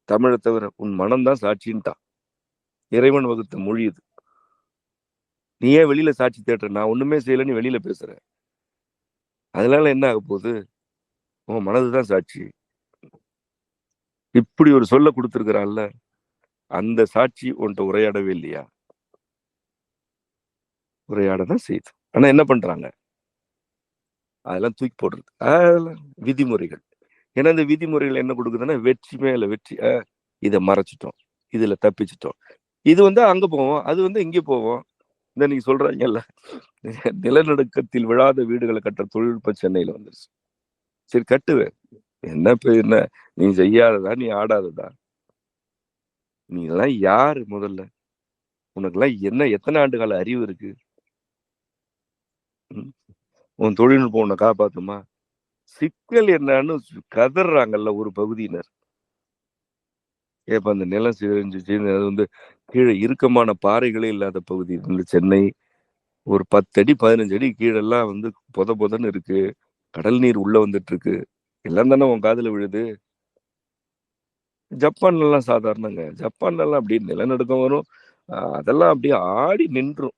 தமிழை தவிர உன் மனம்தான் சாட்சின்ட்டான். இறைவன் வகுத்த மொழி இது. நீ ஏன் வெளியில சாட்சி தேடுற? நான் ஒண்ணுமே செய்யல, நீ வெளியில பேசுற. அதனால என்ன ஆக போகுது? உன் மனதுதான் சாட்சி. இப்படி ஒரு சொல்ல கொடுத்துருக்கிறான்ல, அந்த சாட்சி உன்கிட்ட உரையாடவே இல்லையா? உரையாடதான் செய்யுது. ஆனா என்ன பண்றாங்க? அதெல்லாம் தூக்கி போடுறது. அதெல்லாம் விதிமுறைகள். ஏன்னா இந்த விதிமுறைகள் என்ன கொடுக்குதுன்னா, வெற்றி மேல வெற்றி. இதை மறைச்சிட்டோம், இதுல தப்பிச்சிட்டோம். இது அங்க போவோம், அது இங்க போவோம். இந்த நீங்க சொல்றாங்கல்ல, நிலநடுக்கத்தில் விழாத வீடுகளை கட்டுற தொழில்நுட்ப சென்னையில வந்துருச்சு. சரி, கட்டுவேன். என்ன நீ செய்யாததா, நீ ஆடாததா? நீ எல்லாம் யாரு முதல்ல? உனக்கெல்லாம் என்ன எத்தனை ஆண்டு கால அறிவு இருக்கு? உன் தொழில்நுட்பம் உன்னை காப்பாத்துமா? சிக்கல் என்னன்னு கதறாங்கல்ல ஒரு பகுதியினர். ஏப்ப அந்த நிலம் சிதைஞ்சிச்சு, அது கீழே இறுக்கமான பாறைகளே இல்லாத பகுதி இந்த சென்னை. ஒரு 10 அடி 15 அடி கீழெல்லாம் பொத பொதன்னு இருக்கு. கடல் நீர் உள்ள வந்துட்டு இருக்கு. எல்லாம் தானே உன் காதுல விழுது. ஜப்பான்ல எல்லாம் சாதாரணங்க. ஜப்பான்ல எல்லாம் அப்படி நிலநடுக்கம் வரும், அதெல்லாம் அப்படியே ஆடி நின்றும்.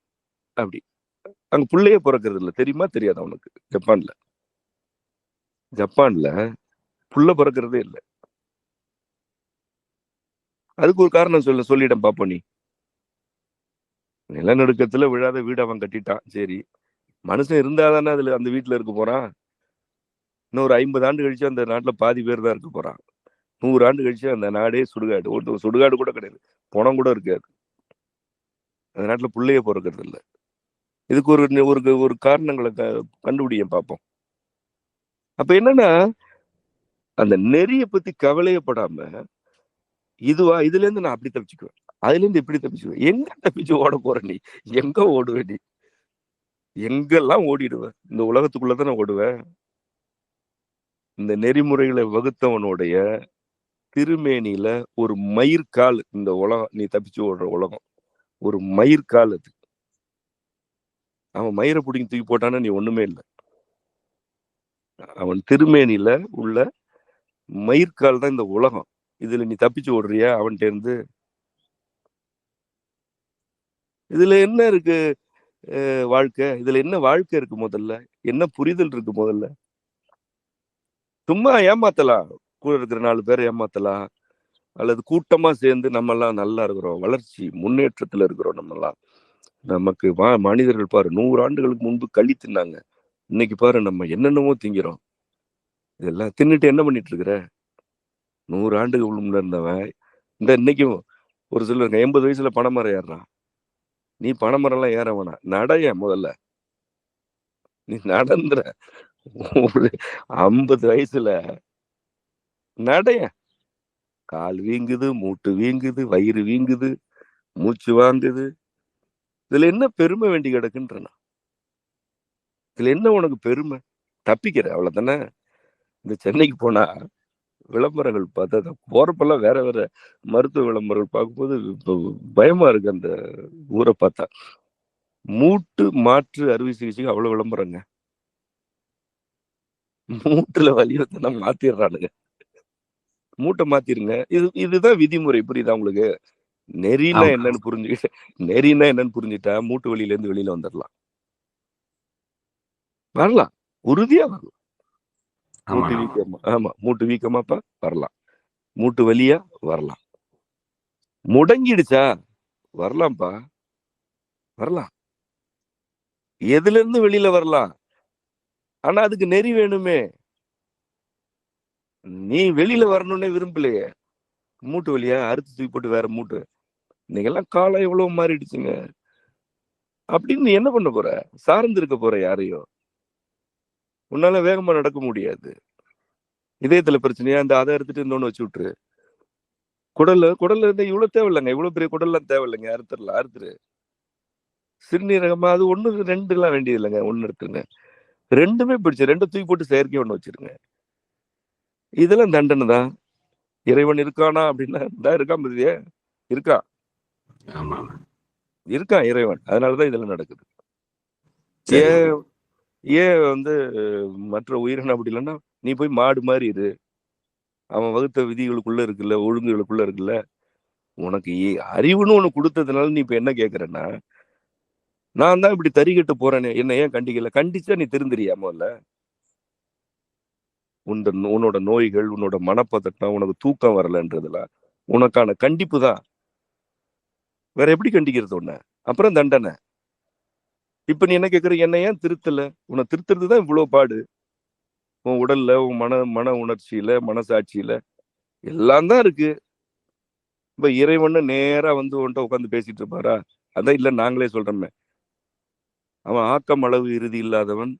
அப்படி அங்க புள்ளையே பிறக்கிறது இல்லை. தெரியுமா தெரியாது அவனுக்கு? ஜப்பான்ல புள்ள பிறக்கிறதே இல்லை. அதுக்கு ஒரு காரணம் சொல்லிடம் பாப்போம். நீ நிலநடுக்கத்துல விழாத வீடு அவன் கட்டிட்டான். சரி, மனுஷன் இருந்தாதானே அதுல அந்த வீட்டுல இருக்க போறான். இன்னும் ஒரு 50 ஆண்டு கழிச்சு அந்த நாட்டுல பாதி பேர் தான் இருக்க போறான். 100 ஆண்டு கழிச்சு அந்த நாடே சுடுகாடு. ஒரு சுடுகாடு கூட கிடையாது, பணம் கூட இருக்காது. அந்த நாட்டுல புள்ளையே பிறக்கிறது இல்லை. இதுக்கு ஒரு காரணங்களை கண்டுபிடிக்க பார்ப்போம். அப்ப என்னன்னா, அந்த நெறிய பத்தி கவலையப்படாம, இதுல இருந்து நான் அப்படி தப்பிச்சுக்குவேன், அதுல இருந்து இப்படி தப்பிச்சுக்குவேன். எங்க தப்பிச்சு ஓட போற நீ? எங்க ஓடுவ நீ? எங்கெல்லாம் ஓடிடுவேன்? இந்த உலகத்துக்குள்ளதானே ஓடுவேன். இந்த நெறிமுறைகளை வகுத்தவனுடைய திருமேனியில ஒரு மயிர்கால் இந்த உலகம். நீ தப்பிச்சு ஓடுற உலகம் ஒரு மயிர்கால். அது அவன் மயிரை பிடிங்கி தூக்கி போட்டானா நீ ஒண்ணுமே இல்லை. அவன் திருமேனியில உள்ள மயிர்கால் தான் இந்த உலகம். இதுல நீ தப்பிச்சு ஓடுறியா அவன்கிட்ட இருந்து? இதுல என்ன இருக்கு வாழ்க்கை? இதுல என்ன வாழ்க்கை இருக்கு? முதல்ல என்ன புரிதல் இருக்கு? முதல்ல சும்மா ஏமாத்தலாம், கூட இருக்கிற 4 பேரை ஏமாத்தலாம், அல்லது கூட்டமா சேர்ந்து நம்ம எல்லாம் நல்லா இருக்கிறோம், வளர்ச்சி முன்னேற்றத்துல இருக்கிறோம். நம்ம எல்லாம் நமக்கு மனிதர்கள் பாரு 100 ஆண்டுகளுக்கு முன்பு களி தின்னாங்க. இன்னைக்கு பாரு நம்ம என்னென்னமோ திங்கிறோம். இதெல்லாம் தின்னுட்டு என்ன பண்ணிட்டு இருக்கிற? 100 ஆண்டுக்கு முன்ன இருந்தவன் இன்னைக்கும் ஒரு சிலர் 80 வயசுல பனைமரம் ஏறுறான். நீ பனைமரம் எல்லாம் ஏற வேணாம், நடைய முதல்ல. நீ நடந்துற ஒரு 50 வயசுல நடைய. கால் வீங்குது, மூட்டு வீங்குது, வயிறு வீங்குது, மூச்சு வாங்குது. இதுல என்ன பெருமை வேண்டி கிடக்குன்றா? இதுல என்ன உனக்கு பெருமை? தப்பிக்கிற அவ்வளவுதானே. இந்த சென்னைக்கு போனா விளம்பரங்கள் பார்த்தா போறப்பெல்லாம் வேற வேற மருத்துவ விளம்பரங்கள் பார்க்கும்போது பயமா இருக்கு. அந்த ஊரை பார்த்தா மூட்டு மாற்று அறுவை சிகிச்சைக்கு அவ்வளவு விளம்பரங்க. மூட்டுல வலி வந்து மாத்திடுறானுங்க. மூட்டை மாத்திருங்க. இதுதான் விதிமுறை. புரியுதா உங்களுக்கு? நெறினா என்னன்னு புரிஞ்சுக்கிட்டா மூட்டு வலியில இருந்து வெளியில வந்துடலாம். வரலாம், உறுதியா வரலாம். மூட்டு வீக்கமா? ஆமா, மூட்டு வீக்கமாப்பா வரலாம். மூட்டு வலியா வரலாம். முடங்கிடுச்சா வரலாம்ப்பா, வரலாம். எதுல இருந்து வெளியில வரலாம், ஆனா அதுக்கு நெறி வேணுமே. நீ வெளியில வரணும்னே விரும்பலையே, மூட்டு வழியா அறுத்து தூக்கி போட்டு வேற மூட்டு. இன்னைக்கெல்லாம் காலம் எவ்வளவு மாறிடுச்சுங்க. அப்படின்னு நீ என்ன பண்ண போற? சார்ந்து இருக்க போற யாரையோ? உன்னால வேகமா நடக்க முடியாது. இதயத்துல பிரச்சனையா இந்த அதை எடுத்துட்டு இன்னொன்னு வச்சு விட்டுரு. குடல்ல இருந்து இவ்வளவு தேவையில்லைங்க, இவ்வளவு பெரிய குடல்லாம் தேவையில்லைங்க, அறுத்துரு. சிறுநீரகமா அது ஒண்ணு 2 எல்லாம் வேண்டியது இல்லைங்க, ஒண்ணு எடுத்துருங்க. 2மே பிடிச்சு 2 தூக்கி போட்டு செயற்கை ஒண்ணு வச்சிருங்க. இதெல்லாம் தண்டனை தான். இறைவன் இருக்கானா அப்படின்னா, தான் இருக்கான் பத்தியே, இருக்கான் ஆமா. இருக்கான் இறைவன். அதனாலதான் இதெல்லாம் நடக்குது. சரி. ஏன் ஏன் வந்து மற்ற உயிரினம் அப்படி இல்லைன்னா, நீ போய் மாடு மாதிரி இரு, அவன் வகுத்த விதிகளுக்குள்ள இருக்குல்ல, ஒழுங்குகளுக்குள்ள இருக்குல்ல. உனக்கு அறிவுன்னு ஒண்ணு கொடுத்ததுனால நீ இப்ப என்ன கேக்குறேன்னா, நான் தான் இப்படி தறிகட்டு போறேனே, என்ன ஏன் கண்டிக்கல? கண்டிச்சா நீ திருந்துறியா முதல்ல? உன்னோட நோய்கள், உன்னோட மனப்பதட்டம், உனக்கு தூக்கம் வரலன்றதுல உனக்கான கண்டிப்பு தான். வேற எப்படி கண்டிக்கிறது உன்ன? அப்புறம் தண்டனை. இப்ப நீ என்ன கேக்குற? என்ன ஏன் திருத்தல? உன்னை திருத்துறதுதான் இவ்வளவு பாடு. உன் உடல்ல, உன் மன உணர்ச்சியில, மனசாட்சியில எல்லாம் தான் இருக்கு. இப்ப இறைவன் நேரா வந்து உன்கிட்ட உட்காந்து பேசிட்டு இருப்பாரா? அதான் இல்ல, நாங்களே சொல்றோமே, அவன் ஆக்கம் அளவு இறுதி இல்லாதவன்,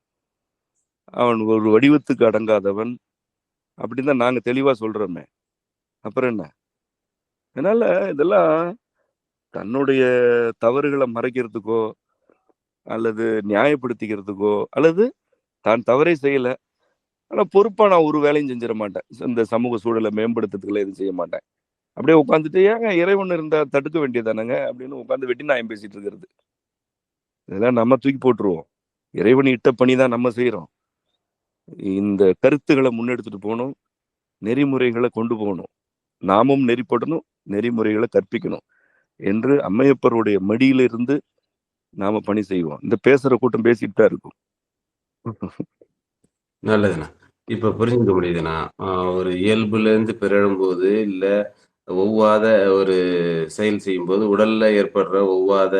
அவன் ஒரு வடிவத்துக்கு அடங்காதவன் அப்படின்னு தான் நாங்க தெளிவா சொல்றோமே. அப்புறம் என்ன? அதனால இதெல்லாம் தன்னுடைய தவறுகளை மறைக்கிறதுக்கோ அல்லது நியாயப்படுத்திக்கிறதுக்கோ, அல்லது தான் தவறே செய்யல, ஆனா பொறுப்பா நான் ஒரு வேலையும் செஞ்சிட மாட்டேன், இந்த சமூக சூழலை மேம்படுத்துறதுக்குள்ள எதுவும் செய்ய மாட்டேன். அப்படியே உட்காந்துட்டு ஏங்க இறைவன் இருந்தா தடுக்க வேண்டியதானங்க அப்படின்னு உட்காந்து வெட்டி நான் பேசிட்டு இருக்கிறது. இதெல்லாம் நம்ம தூக்கி போட்டுருவோம். இறைவன் இட்ட பணிதான் நம்ம செய்யறோம். இந்த கருத்துக்களை முன்னெடுத்துட்டு போகணும், நெறிமுறைகளை கொண்டு போகணும், நாமும் நெறிப்படணும், நெறிமுறைகளை கற்பிக்கணும் என்று அம்மையப்பருடைய மடியிலிருந்து நாம பணி செய்வோம். இந்த பேசுற கூட்டம் பேசிட்டு தான் இருக்கும். நல்லதுண்ணா. இப்ப புரிஞ்சுக்க முடியுதுண்ணா. ஒரு இயல்புலேருந்து பிறழும்போது, இல்ல ஒவ்வாத ஒரு செயல் செய்யும்போது, உடல்ல ஏற்படுற ஒவ்வாத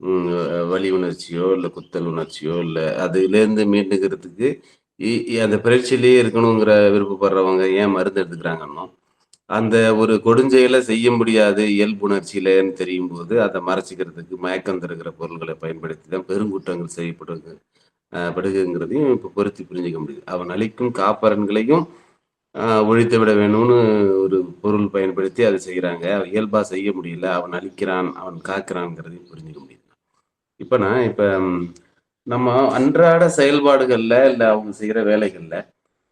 ம் வலி உணர்ச்சியோ, இல்ல குத்தல் உணர்ச்சியோ, இல்ல அதுலேருந்து மீண்டுக்கிறதுக்கு அந்த பயிற்சியிலேயே இருக்கணுங்கிற விருப்பப்படுறவங்க ஏன் மருந்து எடுத்துக்கிறாங்கன்னோ, அந்த ஒரு கொடுஞ்செயலை செய்ய முடியாது இயல்புணர்ச்சியிலன்னு தெரியும்போது, அதை மறைச்சிக்கிறதுக்கு மயக்கம் தருகிற பொருள்களை பயன்படுத்தி தான் பெருங்குற்றங்கள் செய்யப்படுது படுகுங்கிறதையும் இப்போ பொருத்தி புரிஞ்சுக்க முடியுது. அவன் அளிக்கும் காப்பரன்களையும் ஒழித்து விட வேணும்னு ஒரு பொருள் பயன்படுத்தி அதை செய்கிறாங்க. இயல்பா செய்ய முடியல, அவன் அழிக்கிறான், அவன் காக்கிறான்ங்கிறதையும் புரிஞ்சுக்க முடியுது. இப்போ நம்ம அன்றாட செயல்பாடுகள்ல, இல்ல அவங்க செய்யற வேலைகள்ல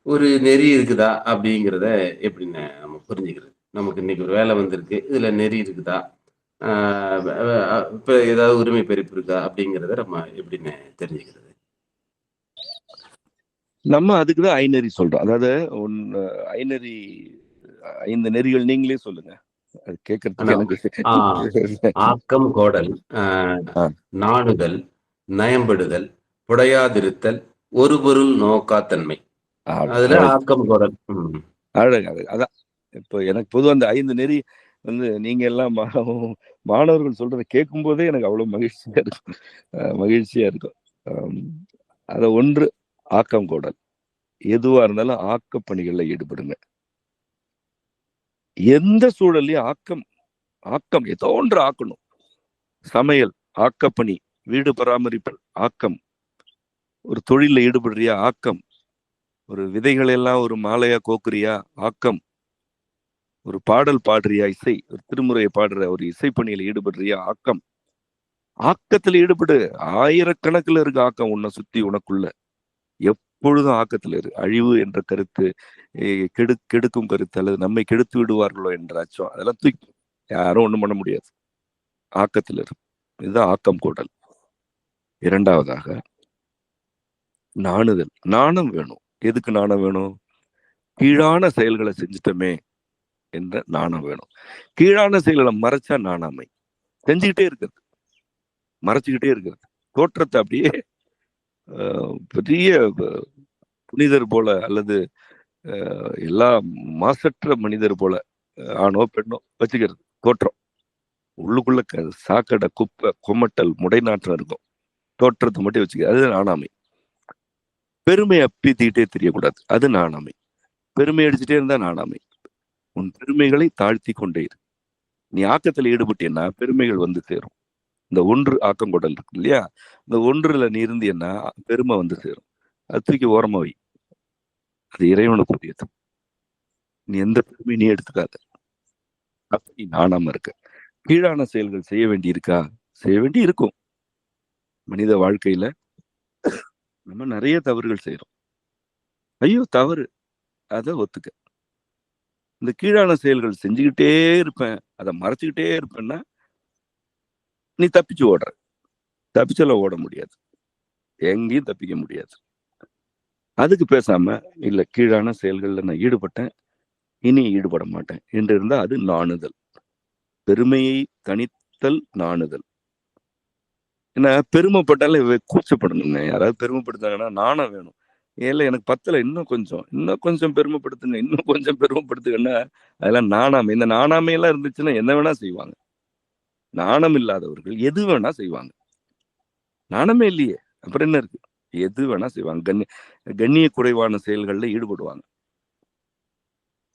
ஒரு நெறி இருக்குதா அப்படிங்கிறத எப்படின்னு நம்ம புரிஞ்சுக்கிறது? நமக்கு இன்னைக்கு ஒரு வேலை வந்திருக்கு, இதுல நெறி இருக்குதா, இப்ப ஏதாவது உரிமை பறிப்பு இருக்கா அப்படிங்கிறத நம்ம எப்படின்னு தெரிஞ்சுக்கிறது? நம்ம அதுக்குதான் ஐநெறி சொல்றோம். அதாவது ஐநெறி 5 நெறிகள் நீங்களே சொல்லுங்க, அது கேட்கறதுக்கு எனக்கு. ஆக்கம் கோடல், நாணுதல், நயம்படுதல், புடையாதிருத்தல், ஒரு பொருள் நோக்காத்தன்மை. அதுல ஆக்கம் கோடல் அழகு. அதான் இப்போ எனக்கு பொதுவாக அந்த 5 நெறி வந்து நீங்க எல்லாம் மாணவர்கள் சொல்றதை கேட்கும் போதே எனக்கு அவ்வளவு மகிழ்ச்சியா இருக்கும். அத ஒன்று, ஆக்கம் கோடல். எதுவா இருந்தாலும் ஆக்க பணிகள்ல ஈடுபடுங்க. எந்த சூழலையும் ஆக்கம் ஏதோ ஒன்று ஆக்கணும். சமையல் ஆக்கப்பணி, வீடு பராமரிப்பு ஆக்கம், ஒரு தொழில ஈடுபடுறியா ஆக்கம், ஒரு விதைகள் எல்லாம் ஒரு மாலையா கோக்குறியா ஆக்கம், ஒரு பாடல் பாடுறியா, இசை ஒரு திருமுறையை பாடுற ஒரு இசை பணியில ஈடுபடுறியா ஆக்கம். ஆக்கத்துல ஈடுபடு. ஆயிரக்கணக்கில் இருக்கு ஆக்கம் உன்னை சுத்தி, உனக்குள்ள எப்பொழுதும் ஆக்கத்துல இரு. அழிவு என்ற கருத்து, கெடுக்கும் கருத்து, அல்லது நம்மை கெடுத்து விடுவார்களோ என்ற அச்சம், அதெல்லாம் தூக்கி யாரும் ஒண்ணும் பண்ண முடியாது. ஆக்கத்துல இரு. இதுதான் ஆக்கம் கோடல். இரண்டாவதாக நாணுதல். நாணம் வேணும். எதுக்கு நாணம் வேணும்? கீழான செயல்களை செஞ்சுட்டோமே என்ற நாணம் வேணும். கீழான செயல்களை மறைச்சா நாணாமை. செஞ்சுக்கிட்டே இருக்கிறது, மறைச்சுக்கிட்டே இருக்கிறது, தோற்றத்தை அப்படியே பெரிய புனிதர் போல அல்லது எல்லா மாசற்ற மனிதர் போல, ஆணோ பெண்ணோ வச்சுக்கிறது தோற்றம். உள்ளுக்குள்ள சாக்கடை, குப்பை, கொமட்டல், முடைநாற்றம் இருக்கும். தோற்றத்தை மட்டும் வச்சுக்க, அது நாணாமை. பெருமை அப்பித்திட்டே தெரியக்கூடாது, அது நாணாமை. பெருமை அடிச்சுட்டே இருந்தா நாணாமை. உன் பெருமைகளை தாழ்த்தி கொண்டே இரு. நீ ஆக்கத்துல ஈடுபட்டேன்னா பெருமைகள் வந்து சேரும். இந்த ஒன்று ஆக்கங்குடல் இருக்கு இல்லையா, இந்த ஒன்றுல நீ இருந்தீன்னா பெருமை வந்து சேரும். அது தூக்கி ஓரமா வை, அது இறைவனுக்குரியது. நீ எந்த பெருமையும் நீ எடுத்துக்காத, அப்ப நீ நாணாம இருக்க. கீழான செயல்கள் செய்ய வேண்டி இருக்கா? செய்ய வேண்டி இருக்கும். மனித வாழ்க்கையில நம்ம நிறைய தவறுகள் செய்யறோம். ஐயோ தவறு, அதை ஒத்துக்க. இந்த கீழான செயல்கள் செஞ்சுக்கிட்டே இருப்பேன், அதை மறைச்சுக்கிட்டே இருப்பேன்னா நீ தப்பிச்சு ஓடுற. தப்பிச்செல்லாம் ஓட முடியாது, எங்கேயும் தப்பிக்க முடியாது. அதுக்கு பேசாம இல்ல, கீழான செயல்கள்ல நான் ஈடுபட்டேன், இனி ஈடுபட மாட்டேன் என்று இருந்தா அது நாணுதல். பெருமையை தனித்தல் நாணுதல். ஏன்னா பெருமைப்பட்டாலே கூச்சப்படணுங்க. யாராவது பெருமைப்படுத்தாங்கன்னா நாணம் வேணும். ஏல எனக்கு பத்தல, இன்னும் கொஞ்சம் பெருமைப்படுத்துங்க, இன்னும் கொஞ்சம் பெருமைப்படுத்துங்கன்னா அதெல்லாம் நாணாமை. இந்த நாணாமையெல்லாம் இருந்துச்சுன்னா என்ன வேணா செய்வாங்க. நாணம் இல்லாதவர்கள் எது வேணா செய்வாங்க. நாணமே இல்லையே, அப்புறம் என்ன இருக்கு? எது வேணா செய்வாங்க. கண்ணிய குறைவான செயல்கள்ல ஈடுபடுவாங்க.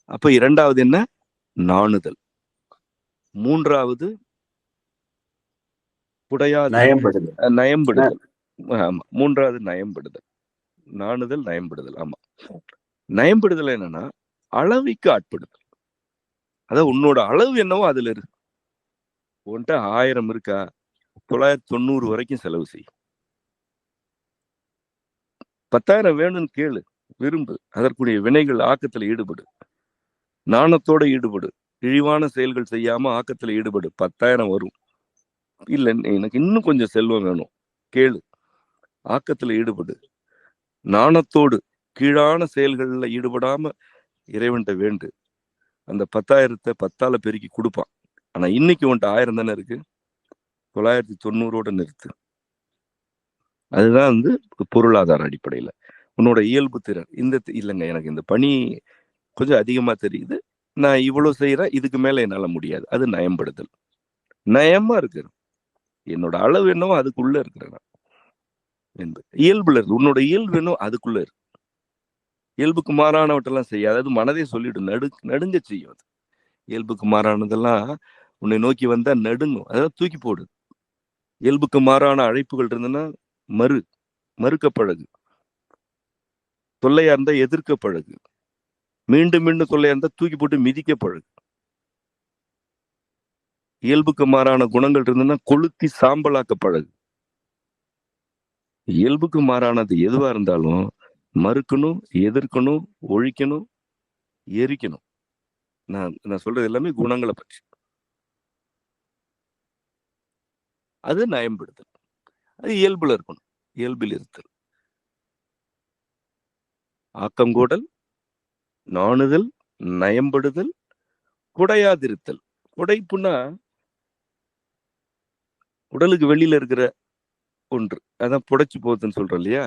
அப்ப இரண்டாவது என்ன? நாணுதல். மூன்றாவது நயம்படுதல். ஆமா, மூன்றாவது நயம்படுதல். நாணுதல், நயம்படுதல். ஆமா, நயம்படுதல் என்னன்னா அளவுக்கு ஆட்படுதல். அதாவது உன்னோட அளவு என்னவோ அதுல இருக்கு. உன்கிட்ட 1000 இருக்கா, 990 வரைக்கும் செலவு செய். 10,000 வேணும்னு கேளு, விரும்பு, அதற்குரிய வினைகள் ஆக்கத்துல ஈடுபடு, நாணத்தோட ஈடுபடு, இழிவான செயல்கள் செய்யாம ஆக்கத்துல ஈடுபடு. 10,000 வரும். இல்ல எனக்கு இன்னும் கொஞ்சம் செல்வம் வேணும், கேளு, ஆக்கத்துல ஈடுபடு, நாணத்தோடு கீழான செயல்கள்ல ஈடுபடாம இறைவன்கிட்ட வேண்டு. அந்த 10,000 10ஆல பெருக்கி கொடுப்பான். ஆனா இன்னைக்கு உன்ட்ட 1000 தானே இருக்கு, 990ஓட நிறுத்து. அதுதான் வந்து பொருளாதார அடிப்படையில உன்னோட இயல்பு திறன். இல்லைங்க, எனக்கு இந்த பணி கொஞ்சம் அதிகமா தெரியுது, நான் இவ்வளவு செய்யறேன், இதுக்கு மேல என்னால முடியாது. அது நயம்படுதல். நயமா இருக்கு, என்னோட அளவு என்னவோ அதுக்குள்ள இருக்கிறேன். இயல்புல இருக்கு, உன்னோட இயல்பு என்னவோ அதுக்குள்ள இருக்கு. இயல்புக்கு மாறானவற்றெல்லாம் செய்ய, அதாவது மனதே சொல்லிடும், நடுங்க செய்யும். அது இயல்புக்கு மாறானதெல்லாம் உன்னை நோக்கி வந்தா நடுங்கும், அதாவது தூக்கி போடு. இயல்புக்கு மாறான அழைப்புகள் இருந்ததுன்னா மறுக்க பழகு. தொல்லையா இருந்தா எதிர்க்க பழகு. மீண்டும் மீண்டும் தொல்லையா இருந்தா தூக்கி போட்டு மிதிக்க பழகு. இயல்புக்கு மாறான குணங்கள் இருந்ததுன்னா கொளுத்தி சாம்பலாக்க பழகு. இயல்புக்கு மாறானது எதுவா இருந்தாலும் மறுக்கணும், எதிர்க்கணும், ஒழிக்கணும், எரிக்கணும். நான் சொல்றது எல்லாமே குணங்களை பற்றி. அது நயம்படுதல். அது இயல்புல இருக்கணும், இயல்பில் இருத்தல். ஆக்கங்கூடல், நாணுதல், நயம்படுதல், குடையாதிருத்தல். குடைப்புன்னா உடலுக்கு வெளியில இருக்கிற ஒன்று, அதான் புடைச்சு போகுதுன்னு சொல்றோம் இல்லையா,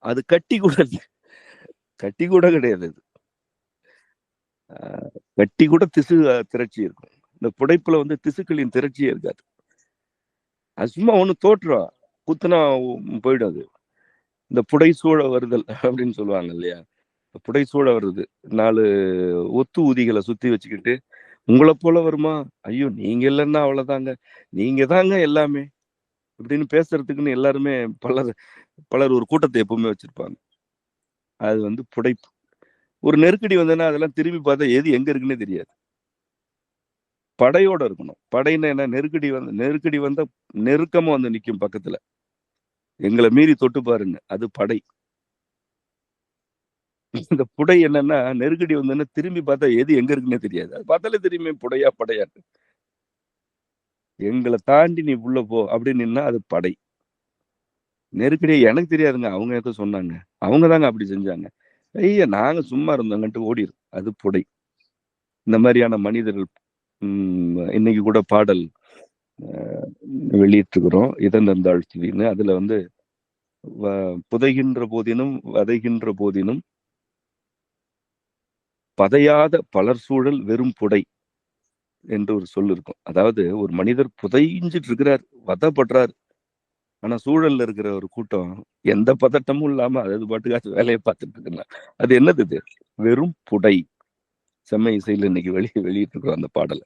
அது கட்டி கூட கிடையாது. அது கட்டி கூட திசு திரட்சி இருக்கும். இந்த புடைப்புல வந்து திசுக்களின் திரட்சியே இருக்காது. அது சும்மா ஒண்ணு தோற்றுறோம், குத்துனா போயிடும். அது இந்த புடை சூழ வருதல் அப்படின்னு சொல்லுவாங்க இல்லையா, புடை சூழ வருது, 4 ஒத்து ஊதிகளை சுத்தி வச்சுக்கிட்டு உங்களை போல வருமா, ஐயோ நீங்க இல்லைன்னா அவ்வளவுதாங்க, நீங்க தாங்க எல்லாமே இப்படின்னு பேசுறதுக்குன்னு எல்லாருமே பலர் ஒரு கூட்டத்தை எப்பவுமே வச்சிருப்பாங்க. அது வந்து புடைப்பு. ஒரு நெருக்கடி வந்ததுன்னா அதெல்லாம் திரும்பி பார்த்தா எது எங்க இருக்குன்னே தெரியாது. படையோட இருக்கணும். படைன்னா என்ன, நெருக்கடி வந்தா நெருக்கமா வந்து நிற்கும் பக்கத்துல, எங்களை மீறி தொட்டு பாருங்க, அது படை. இந்த புடை என்னன்னா, நெருக்கடி வந்ததுன்னா திரும்பி பார்த்தா எது எங்க இருக்குன்னே தெரியாது. அது பார்த்தாலே தெரியுமே படையா. எங்களை தாண்டி நீ உள்ள போ அப்படின்னு அது படை. நெருக்கடியா எனக்கு தெரியாதுங்க, அவங்க எதோ சொன்னாங்க, அவங்க தாங்க அப்படி செஞ்சாங்க, ஐயா நாங்க சும்மா இருந்தோங்கன்ட்டு ஓடிடும், அது புடை. இந்த மாதிரியான மனிதர்கள் இன்னைக்கு கூட பாடல் வெளியிட்டிருக்கிறோம், இதந்தாள் திடீர்னு. அதுல வந்து புதைகின்ற போதினும் வதைகின்ற போதினும் பதையாத பலர் சூழல் வெறும் புடை என்று ஒரு சொல் இருக்கும். அதாவது ஒரு மனிதர் புதைஞ்சிட்டு இருக்கிறார், வதப்படுறார், ஆனா சூழல்ல இருக்கிற ஒரு கூட்டம் எந்த பதட்டமும் இல்லாம அது பாட்டுக்காச்சும் வேலையை பார்த்துட்டு இருக்குன்னா அது என்னது? இது வெறும் புடை. செம்மை இசையில இன்னைக்கு வெளியிட்டு இருக்கிறோம் அந்த பாடலை.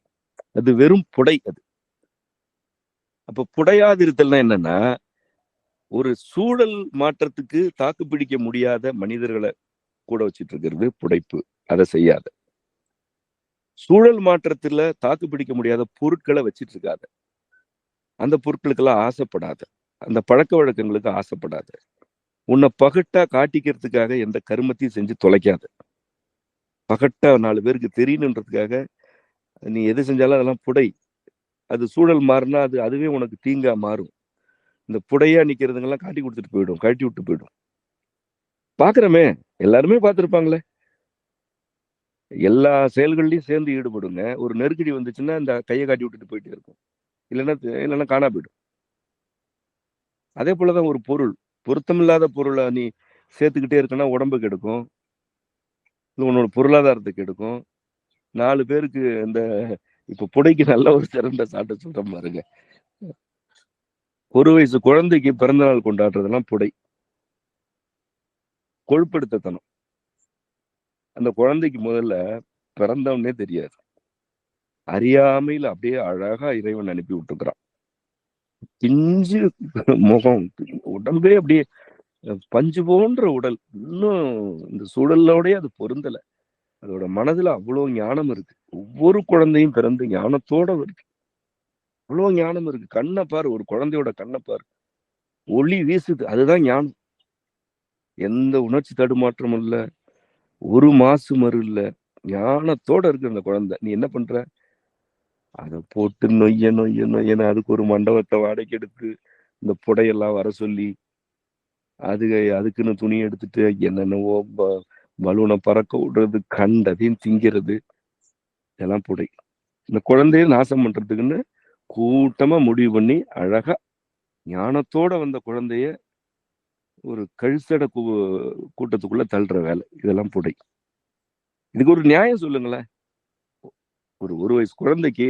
அது வெறும் புடை. அது அப்ப புடையாதிருத்தல்னா என்னன்னா, ஒரு சூழல் மாற்றத்துக்கு தாக்கு பிடிக்க முடியாத மனிதர்களை கூட வச்சிட்டு இருக்கிறது புடைப்பு. அதை செய்யாத. சூழல் மாற்றத்துல தாக்கு பிடிக்க முடியாத பொருட்களை வச்சிட்டு இருக்காத. அந்த பொருட்களுக்கெல்லாம் ஆசைப்படாத. அந்த பழக்க வழக்கங்களுக்கு ஆசைப்படாத. உன்னை பகட்டா காட்டிக்கிறதுக்காக எந்த கருமத்தையும் செஞ்சு தொலைக்காத. பகட்டா 4 பேருக்கு தெரியணுன்றதுக்காக நீ எது செஞ்சாலும் அதெல்லாம் புடை. அது சூழல் மாறினா அதுவே உனக்கு தீங்கா மாறும். இந்த புடையா நிக்கிறதுங்கெல்லாம் காட்டி கொடுத்துட்டு போயிடும், கழட்டி விட்டு போயிடும். பாக்குறமே, எல்லாருமே பார்த்திருப்பாங்களே. எல்லா செயல்கள்லயும் சேர்ந்து ஈடுபடுங்க. ஒரு நெருக்கடி வந்துச்சுன்னா இந்த கையை காட்டி விட்டுட்டு போயிட்டே இருக்கும். இல்லைன்னா காணா போயிடும். அதே போலதான் ஒரு பொருள். பொருத்தமில்லாத பொருளை நீ சேர்த்துக்கிட்டே இருக்கனா உடம்பு கெடுக்கும், உன்னோட பொருளாதாரத்தை கெடுக்கும். 4 பேருக்கு இந்த இப்ப புடைக்கு நல்ல ஒரு சிறந்த சாட்டை சொல்றேன் பாருங்க. 1 வயசு குழந்தைக்கு பிறந்த நாள் கொண்டாடுறதெல்லாம் புடை. கொழுப்படுத்தணும். அந்த குழந்தைக்கு முதல்ல பிறந்தவனே தெரியாது. அறியாமையில அப்படியே அழகா இறைவன் அனுப்பி விட்டுக்கிறான். பிஞ்சு முகம், உடம்பே அப்படியே பஞ்சு போன்ற உடல். இன்னும் இந்த சூழலோடய அது பொருந்தல. அதோட மனதுல அவ்வளவு ஞானம் இருக்கு. ஒவ்வொரு குழந்தையும் பிறந்து ஞானத்தோட வருது. அவ்வளவு ஞானம் இருக்கு. கண்ணை பாரு, ஒரு குழந்தையோட கண்ணை பாரு, ஒளி வீசுது. அதுதான் ஞானம். எந்த உணர்ச்சி தடுமாற்றமும் இல்ல, ஒரு மாசு மறு இல்ல, ஞானத்தோட இருக்கு அந்த குழந்தை. நீ என்ன பண்ற? அதை போட்டு நொய்யன்னு அதுக்கு ஒரு மண்டபத்தை வாடகைக்கு எடுத்து இந்த புடையெல்லாம் வர சொல்லி அதுக்குன்னு துணி எடுத்துட்டு என்னென்னவோ பலூனை பறக்க விடுறது, கண்டதையும் திங்கிறது, இதெல்லாம் புடை. இந்த குழந்தைய நாசம் பண்றதுக்குன்னு கூட்டமா முடிவு பண்ணி அழகா ஞானத்தோட வந்த குழந்தைய ஒரு கழுசட கூட்டத்துக்குள்ள தள்ளுற வேலை, இதெல்லாம் புடை. இதுக்கு ஒரு நியாயம் சொல்லுங்களேன். ஒரு வயசு குழந்தைக்கு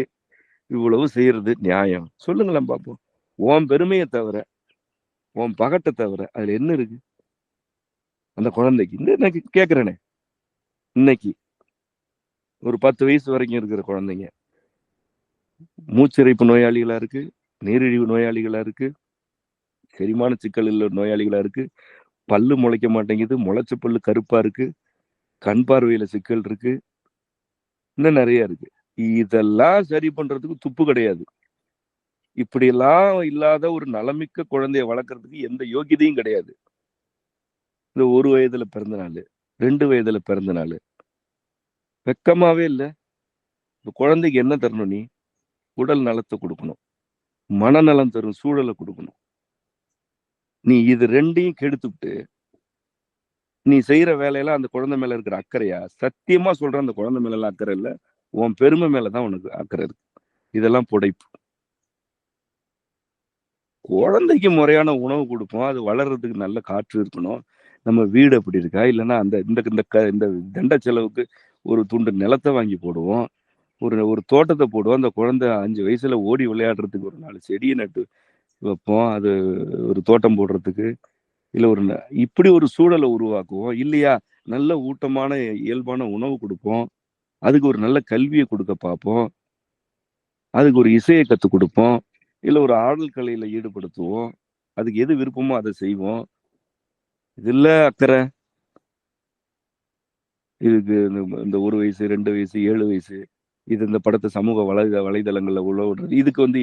இவ்வளவு செய்யறது நியாயம் சொல்லுங்களேன் பார்ப்போம். உன் பெருமையை தவிர, உன் பகட்டை தவிர அதுல என்ன இருக்கு? அந்த குழந்தைக்கு இன்னைக்கு கேட்கிறேனே, இன்னைக்கு ஒரு 10 வயசு வரைக்கும் இருக்கிற குழந்தைங்க மூச்சிறைப்பு நோயாளிகளா இருக்கு, நீரிழிவு நோயாளிகளா இருக்கு, செரிமான சிக்கல் உள்ள நோயாளிகளா இருக்கு, பல்லு முளைக்க மாட்டேங்குது, முளைச்ச பல்லு கருப்பா இருக்கு, கண் பார்வையில சிக்கல் இருக்கு, இன்னும் நிறைய இருக்கு. இதெல்லாம் சரி பண்றதுக்கு துப்பு கிடையாது. இப்படி எல்லாம் இல்லாத ஒரு நலமிக்க குழந்தைய வளர்க்கறதுக்கு எந்த யோகியதையும் கிடையாது. இந்த 1 வயதுல பிறந்த நாள், 2 வயதுல பிறந்த நாள், வெக்கமாவே இல்லை. இந்த குழந்தைக்கு என்ன தரணும்? நீ உடல் நலத்தை கொடுக்கணும், மனநலம் தரும் சூழலை கொடுக்கணும். நீ இது 2ஐயும் கெடுத்துட்டு நீ செய்யற வேலையெல்லாம் அந்த குழந்தை மேல இருக்கிற அக்கறையா? சத்தியமா சொல்றேன், அந்த குழந்தை மேல எல்லாம் அக்கறை இல்லை, உன் பெருமை மேலதான் உனக்கு அக்கறை இருக்கு. இதெல்லாம் புடைப்பு. குழந்தைக்கு முறையான உணவு கொடுப்போம், அது வளர்றதுக்கு நல்ல காற்று இருக்கணும், நம்ம வீடு அப்படி இருக்கா, இல்லைன்னா அந்த இந்த தண்ட செலவுக்கு ஒரு துண்டு நிலத்தை வாங்கி போடுவோம், ஒரு தோட்டத்தை போடுவோம். அந்த குழந்தை 5 வயசுல ஓடி விளையாடுறதுக்கு ஒரு 4 செடியை நட்டு வைப்போம், அது ஒரு தோட்டம் போடுறதுக்கு. இல்ல இப்படி ஒரு சூழலை உருவாக்குவோம். இல்லையா, நல்ல ஊட்டமான இயல்பான உணவு கொடுப்போம், அதுக்கு ஒரு நல்ல கல்வியை கொடுக்க பார்ப்போம், அதுக்கு ஒரு இசையை கற்றுக் கொடுப்போம், இல்ல ஒரு ஆடல் கலையில ஈடுபடுத்துவோம், அதுக்கு எது விருப்பமோ அதை செய்வோம். இதுல அக்கறை. இதுக்கு இந்த 1 வயசு, 2 வயசு, 7 வயசு, இது இந்த படத்தை சமூக வலைதளங்கள்ல உள்ள விடுறது, இதுக்கு வந்து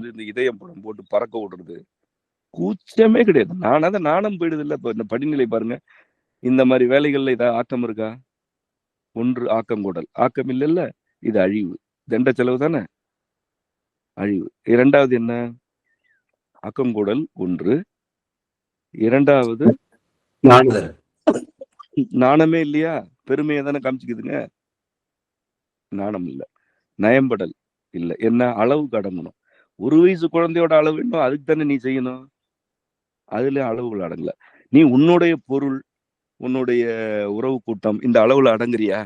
இந்த இதயம் படம் போட்டு பறக்க விடுறது, கூச்சமே கிடையாது. நாணம் போயிடுது இல்ல. இப்ப இந்த படிநிலை பாருங்க. இந்த மாதிரி வேலைகள்ல ஏதாவது ஆக்கம் இருக்கா? ஒன்று ஆக்கங்கூடல், ஆக்கம் இல்லைல்ல, இது அழிவு. தண்ட செலவு தானே, அழிவு. 2வது என்ன? ஆக்கங்கூடல் 1, 2வது நாணமே இல்லையா, பெருமையை தானே காமிச்சுக்குதுங்க. நாணம் இல்லை, நயம்படல் இல்லை. என்ன? அளவுக்கு அடங்கணும். 1 வயசு குழந்தையோட அளவு இன்னும், அதுக்கு தானே நீ செய்யணும். அதுல அளவுகள் அடங்கல. நீ உன்னுடைய பொருள், உன்னுடைய உறவு கூட்டம் இந்த அளவுல அடங்குறியா?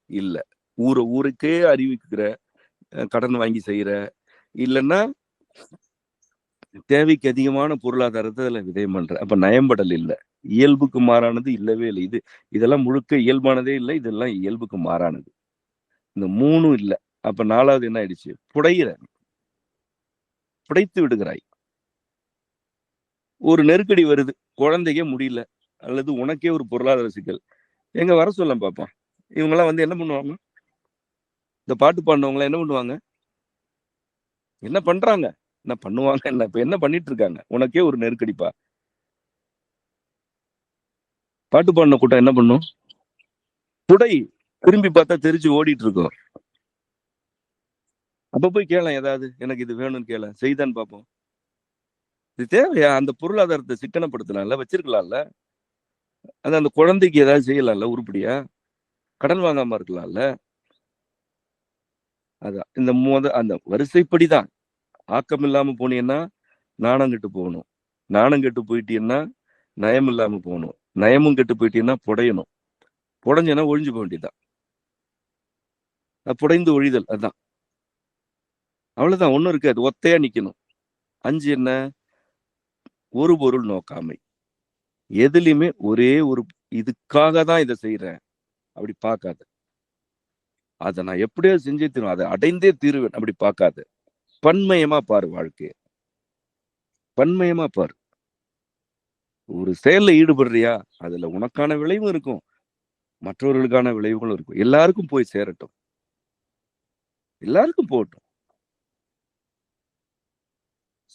இல்ல. ஊருக்கே அறிவிக்கிற, கடன் வாங்கி செய்யற, இல்லைன்னா தேவைக்கு அதிகமான பொருளாதாரத்தை அதுல விதயம் பண்ற. அப்ப நயம்படல் இல்லை, இயல்புக்கு மாறானது இல்லவே இல்லை. இதெல்லாம் முழுக்க இயல்பானதே இல்லை, இதெல்லாம் இயல்புக்கு மாறானது. இந்த 3ம் இல்லை. அப்ப 4வது என்ன ஆயிடுச்சு? புடைத்து விடுகிறாய். ஒரு நெருக்கடி வருது, குழந்தைக்கே முடியல, அல்லது உனக்கே ஒரு பொருளாதார சிக்கல், எங்க வர சொல்ல பாப்பா. இவங்கெல்லாம் வந்து என்ன பண்ணுவாங்க? இந்த பாட்டு பாடினவங்க என்ன பண்ணுவாங்க? என்ன பண்றாங்க? என்ன பண்ணுவாங்க? என்ன இப்ப என்ன பண்ணிட்டு இருக்காங்க? உனக்கே ஒரு நெருக்கடிப்பா. பாட்டு பாடின கூட்டம் என்ன பண்ணும்? புடை. திரும்பி பார்த்தா தெரிச்சு ஓடிட்டு இருக்கோம். அப்ப போய் கேளேன், ஏதாவது எனக்கு இது வேணும்னு கேள, செய்தான்னு பார்ப்போம். இது தேவையா? அந்த பொருளாதாரத்தை சிக்கனப்படுத்தலாம்ல, வச்சிருக்கலாம்ல. அது அந்த குழந்தைக்கு ஏதாவது செய்யலாம்ல, உருப்படியா கடன் வாங்காம இருக்கலாம்ல. அதான் இந்த அந்த வரிசைப்படிதான். ஆக்கம் இல்லாம போனீங்கன்னா நாணம் கெட்டு போகணும், நாணம் கெட்டு போயிட்டீங்கன்னா நயம் இல்லாம போகணும், நயமும் கெட்டு போயிட்டீங்கன்னா புடையணும், புடைஞ்சனா ஒழிஞ்சு போக வேண்டியதுதான். புடைந்து ஒழிதல், அதுதான். அவ்வளவுதான், ஒண்ணும் இருக்காது, ஒத்தையா நிக்கணும். 5 என்ன? ஒரு பொருள் நோக்காமை. எதுலையுமே ஒரே ஒரு இதுக்காக தான் இதை செய்யறேன் அப்படி பார்க்காத. அதை நான் எப்படியோ செஞ்சே தீரும், அதை அடைந்தே தீருவேன் அப்படி பார்க்காத. பன்மயமா பாரு வாழ்க்கைய, பன்மயமா பாரு. ஒரு செயல்ல ஈடுபடுறியா, அதுல உனக்கான விளைவும் இருக்கும், மற்றவர்களுக்கான விளைவுகளும் இருக்கும். எல்லாருக்கும் போய் சேரட்டும், எல்லாருக்கும் போகட்டும்.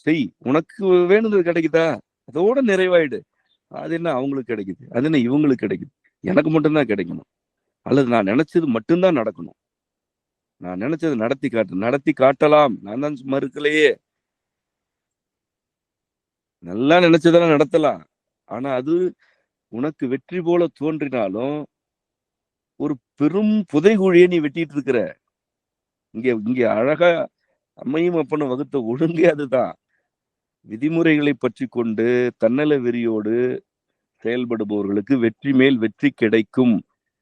செய், உனக்கு வேணுங்கிறது கிடைக்குதா, அதோட நிறைவாயிடு. அது என்ன அவங்களுக்கு கிடைக்குது, அது என்ன இவங்களுக்கு கிடைக்குது, எனக்கு மட்டும்தான் கிடைக்கணும், அல்லது நான் நினைச்சது மட்டும்தான் நடக்கணும். நான் நினைச்சது நடத்தி காட்டலாம், நான் தான் மறுக்கலையே. நல்லா நினைச்சதெல்லாம் நடத்தலாம், ஆனா அது உனக்கு வெற்றி போல தோன்றினாலும் ஒரு பெரும் புதைகுழியை நீ வெட்டிட்டு இருக்கிற. இங்க அழகா அம்மையும் அப்பனும் வகுத்த ஒழுங்கே அதுதான். விதிமுறைகளை பற்றி கொண்டு தன்னல வெறியோடு செயல்படுபவர்களுக்கு வெற்றி மேல் வெற்றி கிடைக்கும்.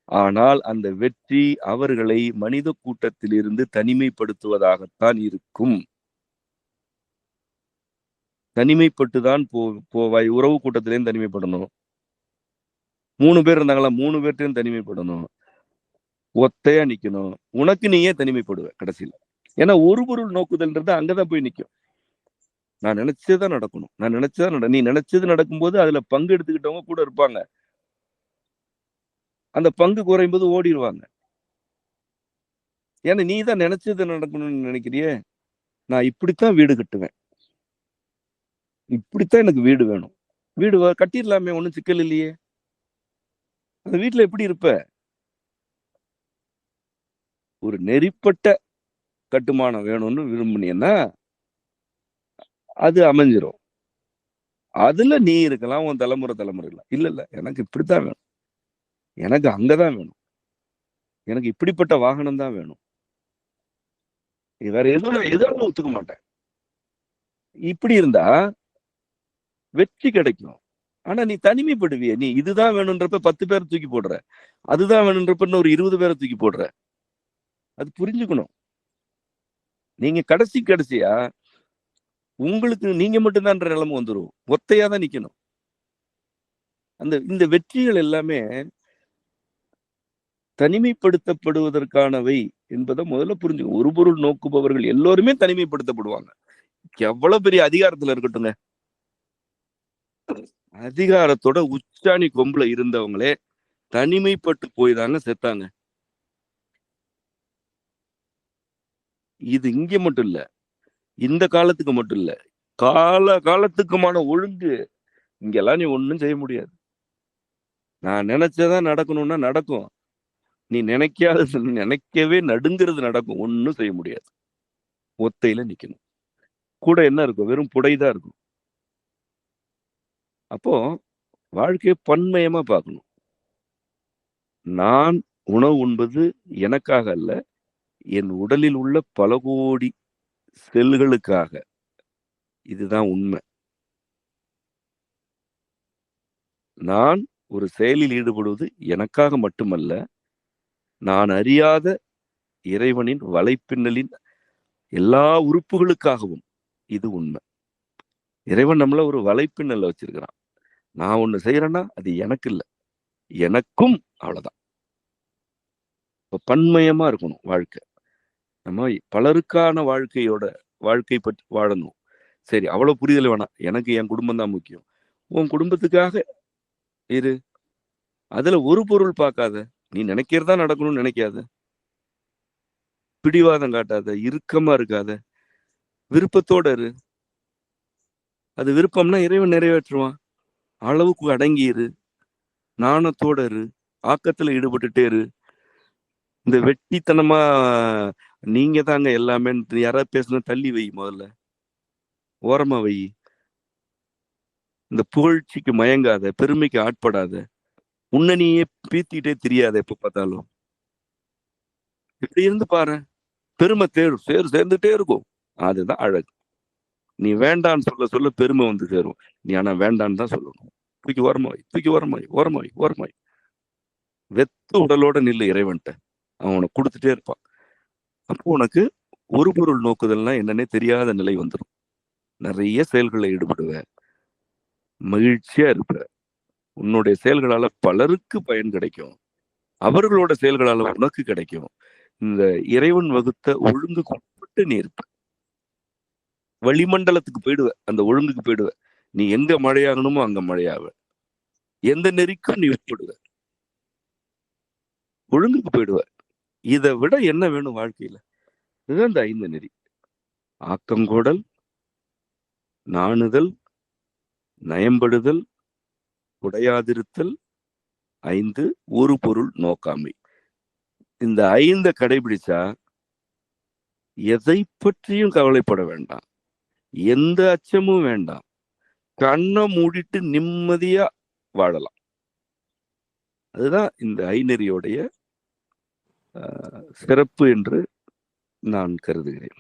ஆனால் அந்த வெற்றி அவர்களை மனித கூட்டத்தில் இருந்து தனிமைப்படுத்துவதாகத்தான் இருக்கும். தனிமைப்பட்டுதான் போவாய். உறவு கூட்டத்திலேயும் தனிமைப்படணும். 3 பேர் இருந்தாங்களா, 3 பேர்ட்டையும் தனிமைப்படணும். ஒத்தையா நிக்கணும். உனக்கு நீயே தனிமைப்படுவ கடைசியில. ஏன்னா ஒரு பொருள் நோக்குதல்ன்றது அங்கதான் போய் நிக்கும். நான் நினைச்சதுதான் நடக்கணும், நான் நினைச்சதான் நீ நினைச்சது நடக்கும்போது அதுல பங்கு எடுத்துக்கிட்டவங்க கூட இருப்பாங்க. அந்த பங்கு குறையும் போது ஓடிடுவாங்க. ஏன்னா நீ தான் நினைச்சது நடக்கணும்னு நினைக்கிறியே. நான் இப்படித்தான் வீடு கட்டுவேன், இப்படித்தான் எனக்கு வீடு வேணும். வீடு கட்டிடலாமே, ஒண்ணும் சிக்கல் இல்லையே. அந்த வீட்டுல எப்படி இருப்ப? ஒரு நெறிப்பட்ட கட்டுமானம் வேணும்னு விரும்புனீன்னா அது அமைஞ்சிரும். அதுல நீ இருக்கலாம், உன் தலைமுறை இல்ல எனக்கு இப்படித்தான் வேணும், எனக்கு அங்கதான் வேணும், எனக்கு இப்படிப்பட்ட வாகனம் தான் வேணும், வேற எதுவும் ஒத்துக்க மாட்டேன். இப்படி இருந்தா வெற்றி கிடைக்கும். ஆனா நீ தனிமைப்படுவிய. நீ இதுதான் வேணும்ன்றப்ப 10 பேரை தூக்கி போடுற, அதுதான் வேணும்ன்றப்ப இன்னொரு 20 பேரை தூக்கி போடுற. அது புரிஞ்சுக்கணும். நீங்க கடைசியா உங்களுக்கு நீங்க மட்டும்தான் நிலைமை வந்துடும். ஒத்தையா தான் நிக்கணும். இந்த வெற்றிகள் எல்லாமே தனிமைப்படுத்தப்படுவதற்கானவை என்பதை முதல்ல புரிஞ்சுக்கணும். ஒரு பொருள் நோக்குபவர்கள் எல்லோருமே தனிமைப்படுத்தப்படுவாங்க. எவ்வளவு பெரிய அதிகாரத்துல இருக்கட்டுங்க, அதிகாரத்தோட உச்சாணி கொம்புல இருந்தவங்களே தனிமைப்பட்டு போய் தாங்க செத்தாங்க. இது இங்க மட்டும் இல்ல, இந்த காலத்துக்கு மட்டும் இல்ல, காலத்துக்குமான ஒழுங்கு. இங்கெல்லாம் நீ ஒண்ணும் செய்ய முடியாது. நான் நினைச்சதான் நடக்கணும்னா நடக்கும், நீ நினைக்கவே நடுங்கிறது நடக்கும், ஒண்ணும் செய்ய முடியாது. ஒத்தையில நிக்கணும். கூட என்ன இருக்கும்? வெறும் புடைதான் இருக்கும். அப்போ வாழ்க்கையை பன்மயமா பார்க்கணும். நான் உணவு உண்பது எனக்காக அல்ல, என் உடலில் உள்ள பல கோடி செல்களுக்காக. இதுதான் உண்மை. நான் ஒரு செயலில் ஈடுபடுவது எனக்காக மட்டுமல்ல, நான் அறியாத இறைவனின் வலைப்பின்னலின் எல்லா உறுப்புகளுக்காகவும். இது உண்மை. இறைவன் நம்மள ஒரு வலைப்பின்னல்ல வச்சிருக்கிறான். நான் ஒண்ணு செய்யறேன்னா அது எனக்கு இல்ல, எனக்கும். அவ்வளவுதான். இப்ப பன்மயமா இருக்கணும் வாழ்க்கை. நம்ம பலருக்கான வாழ்க்கை பற்றி வாழணும். சரி, அவ்வளவு புரிதல் வேணாம். எனக்கு என் குடும்பம் தான் முக்கியம். உன் குடும்பத்துக்காக இரு. அதுல ஒரு பொருள் பார்க்காத. நீ நினைக்கிறதா நடக்கணும்னு நினைக்காத. பிடிவாதம் காட்டாத, இறுக்கமா இருக்காத, விருப்பத்தோட இரு. அது விருப்பம்னா இறைவன் நிறைவேற்றுவான். அளவுக்கு அடங்கி இரு, நாணத்தோட இரு, ஆக்கத்துல ஈடுபட்டுட்டே இரு. இந்த வெட்டித்தனமா நீங்க தாங்க எல்லாமே யாராவது பேசுனா தள்ளி வை, முதல்ல ஓரமா வை. இந்த புகழ்ச்சிக்கு மயங்காத, பெருமைக்கு ஆட்படாத, உன்னை நீயே பீத்திட்டே தெரியாத எப்ப பார்த்தாலும். இப்படி இருந்து பாரு, பெருமை சேர்ந்துட்டே இருக்கும். அதுதான் அழகு. நீ வேண்டான்னு சொல்ல பெருமை வந்து சேரும். நீ ஆனா வேண்டான்னு தான் சொல்லணும். தூக்கி ஓரமாய், தூக்கி ஓரமாய், ஓரமாய், ஓரமாய். வெத்த உடலோட நில்லு இறைவன்ட்ட. அவன் உனக்கு கொடுத்துட்டே இருப்பான். அப்போ உனக்கு ஒரு பொருள் நோக்குதல்னா என்னன்னே தெரியாத நிலை வந்துடும். நிறைய செயல்களில் ஈடுபடுவ, மகிழ்ச்சியா இருப்ப. உன்னுடைய செயல்களால பலருக்கு பயன் கிடைக்கும். அவர்களோட செயல்களால உனக்கு கிடைக்கும். இந்த இறைவன் வகுத்த ஒழுங்குக்கு உட்பட்டு நீ இருப்ப. வளிமண்டலத்துக்கு போயிடுவ, அந்த ஒழுங்குக்கு போயிடுவ. நீ எங்க மழையாகணுமோ அங்க மழையாவ. எந்த நெறிக்கும் நீ உட்படுவ, ஒழுங்குக்கு போயிடுவ. இதை விட என்ன வேணும் வாழ்க்கையில? இதுதான் இந்த 5 நெறி. ஆக்கங்கோடல், நாணுதல், நயம்படுதல், உடையாதிருத்தல், 5 ஒரு பொருள் நோக்காமை. இந்த 5 கடைபிடிச்சா எதை பற்றியும் கவலைப்பட வேண்டாம், எந்த அச்சமும் வேண்டாம். கண்ணை மூடிட்டு நிம்மதியா வாழலாம். அதுதான் இந்த ஐநெறியோடைய சிறப்பு என்று நான் கருதுகிறேன்.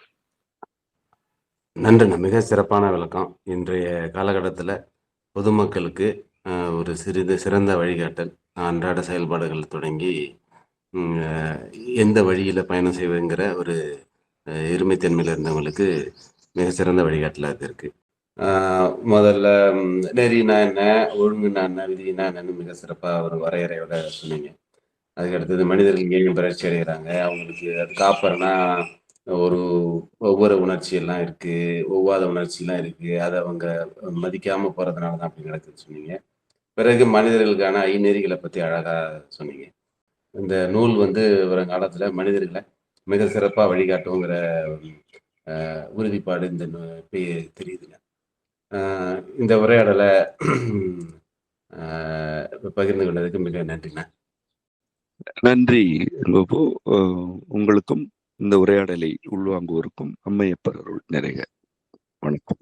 நன்றிண்ணா, மிக சிறப்பான விளக்கம். இன்றைய காலகட்டத்தில் பொதுமக்களுக்கு ஒரு சிறந்த வழிகாட்டல். அன்றாட செயல்பாடுகள் தொடங்கி எந்த வழியில் பயணம் செய்வதுங்கிற ஒரு எருமைத்தன்மையில் இருந்தவங்களுக்கு மிக சிறந்த வழிகாட்டலாக இருக்குது. முதல்ல நெறினா என்ன, ஒழுங்குனா என்ன, விதினா என்னன்னு மிக சிறப்பாக ஒரு வரையறையோட சொன்னீங்க. அதுக்கடுத்தது மனிதர்கள் ஏன் வறட்சி அடைகிறாங்க, அவங்களுக்கு அது காப்பறனா ஒவ்வொரு உணர்ச்சியெல்லாம் இருக்குது, ஒவ்வாத உணர்ச்சியெல்லாம் இருக்குது, அதை அவங்க மதிக்காமல் போகிறதுனால தான் அப்படி நடக்குதுன்னு சொன்னீங்க. பிறகு மனிதர்களுக்கான ஐநெறிகளை பற்றி அழகாக சொன்னீங்க. இந்த நூல் வருங்காலத்தில் மனிதர்களை மிக சிறப்பாக வழிகாட்டுங்கிற உறுதிப்பாடு இந்த தெரியுதுங்க. இந்த உரையாடலை பகிர்ந்து கொண்டதுக்கு மிக நன்றிண்ணா. நன்றி கோபு. உங்களுக்கும் இந்த உரையாடலை உள்வாங்குவோருக்கும் அம்மையப்பர் அருள் நிறைய. வணக்கம்.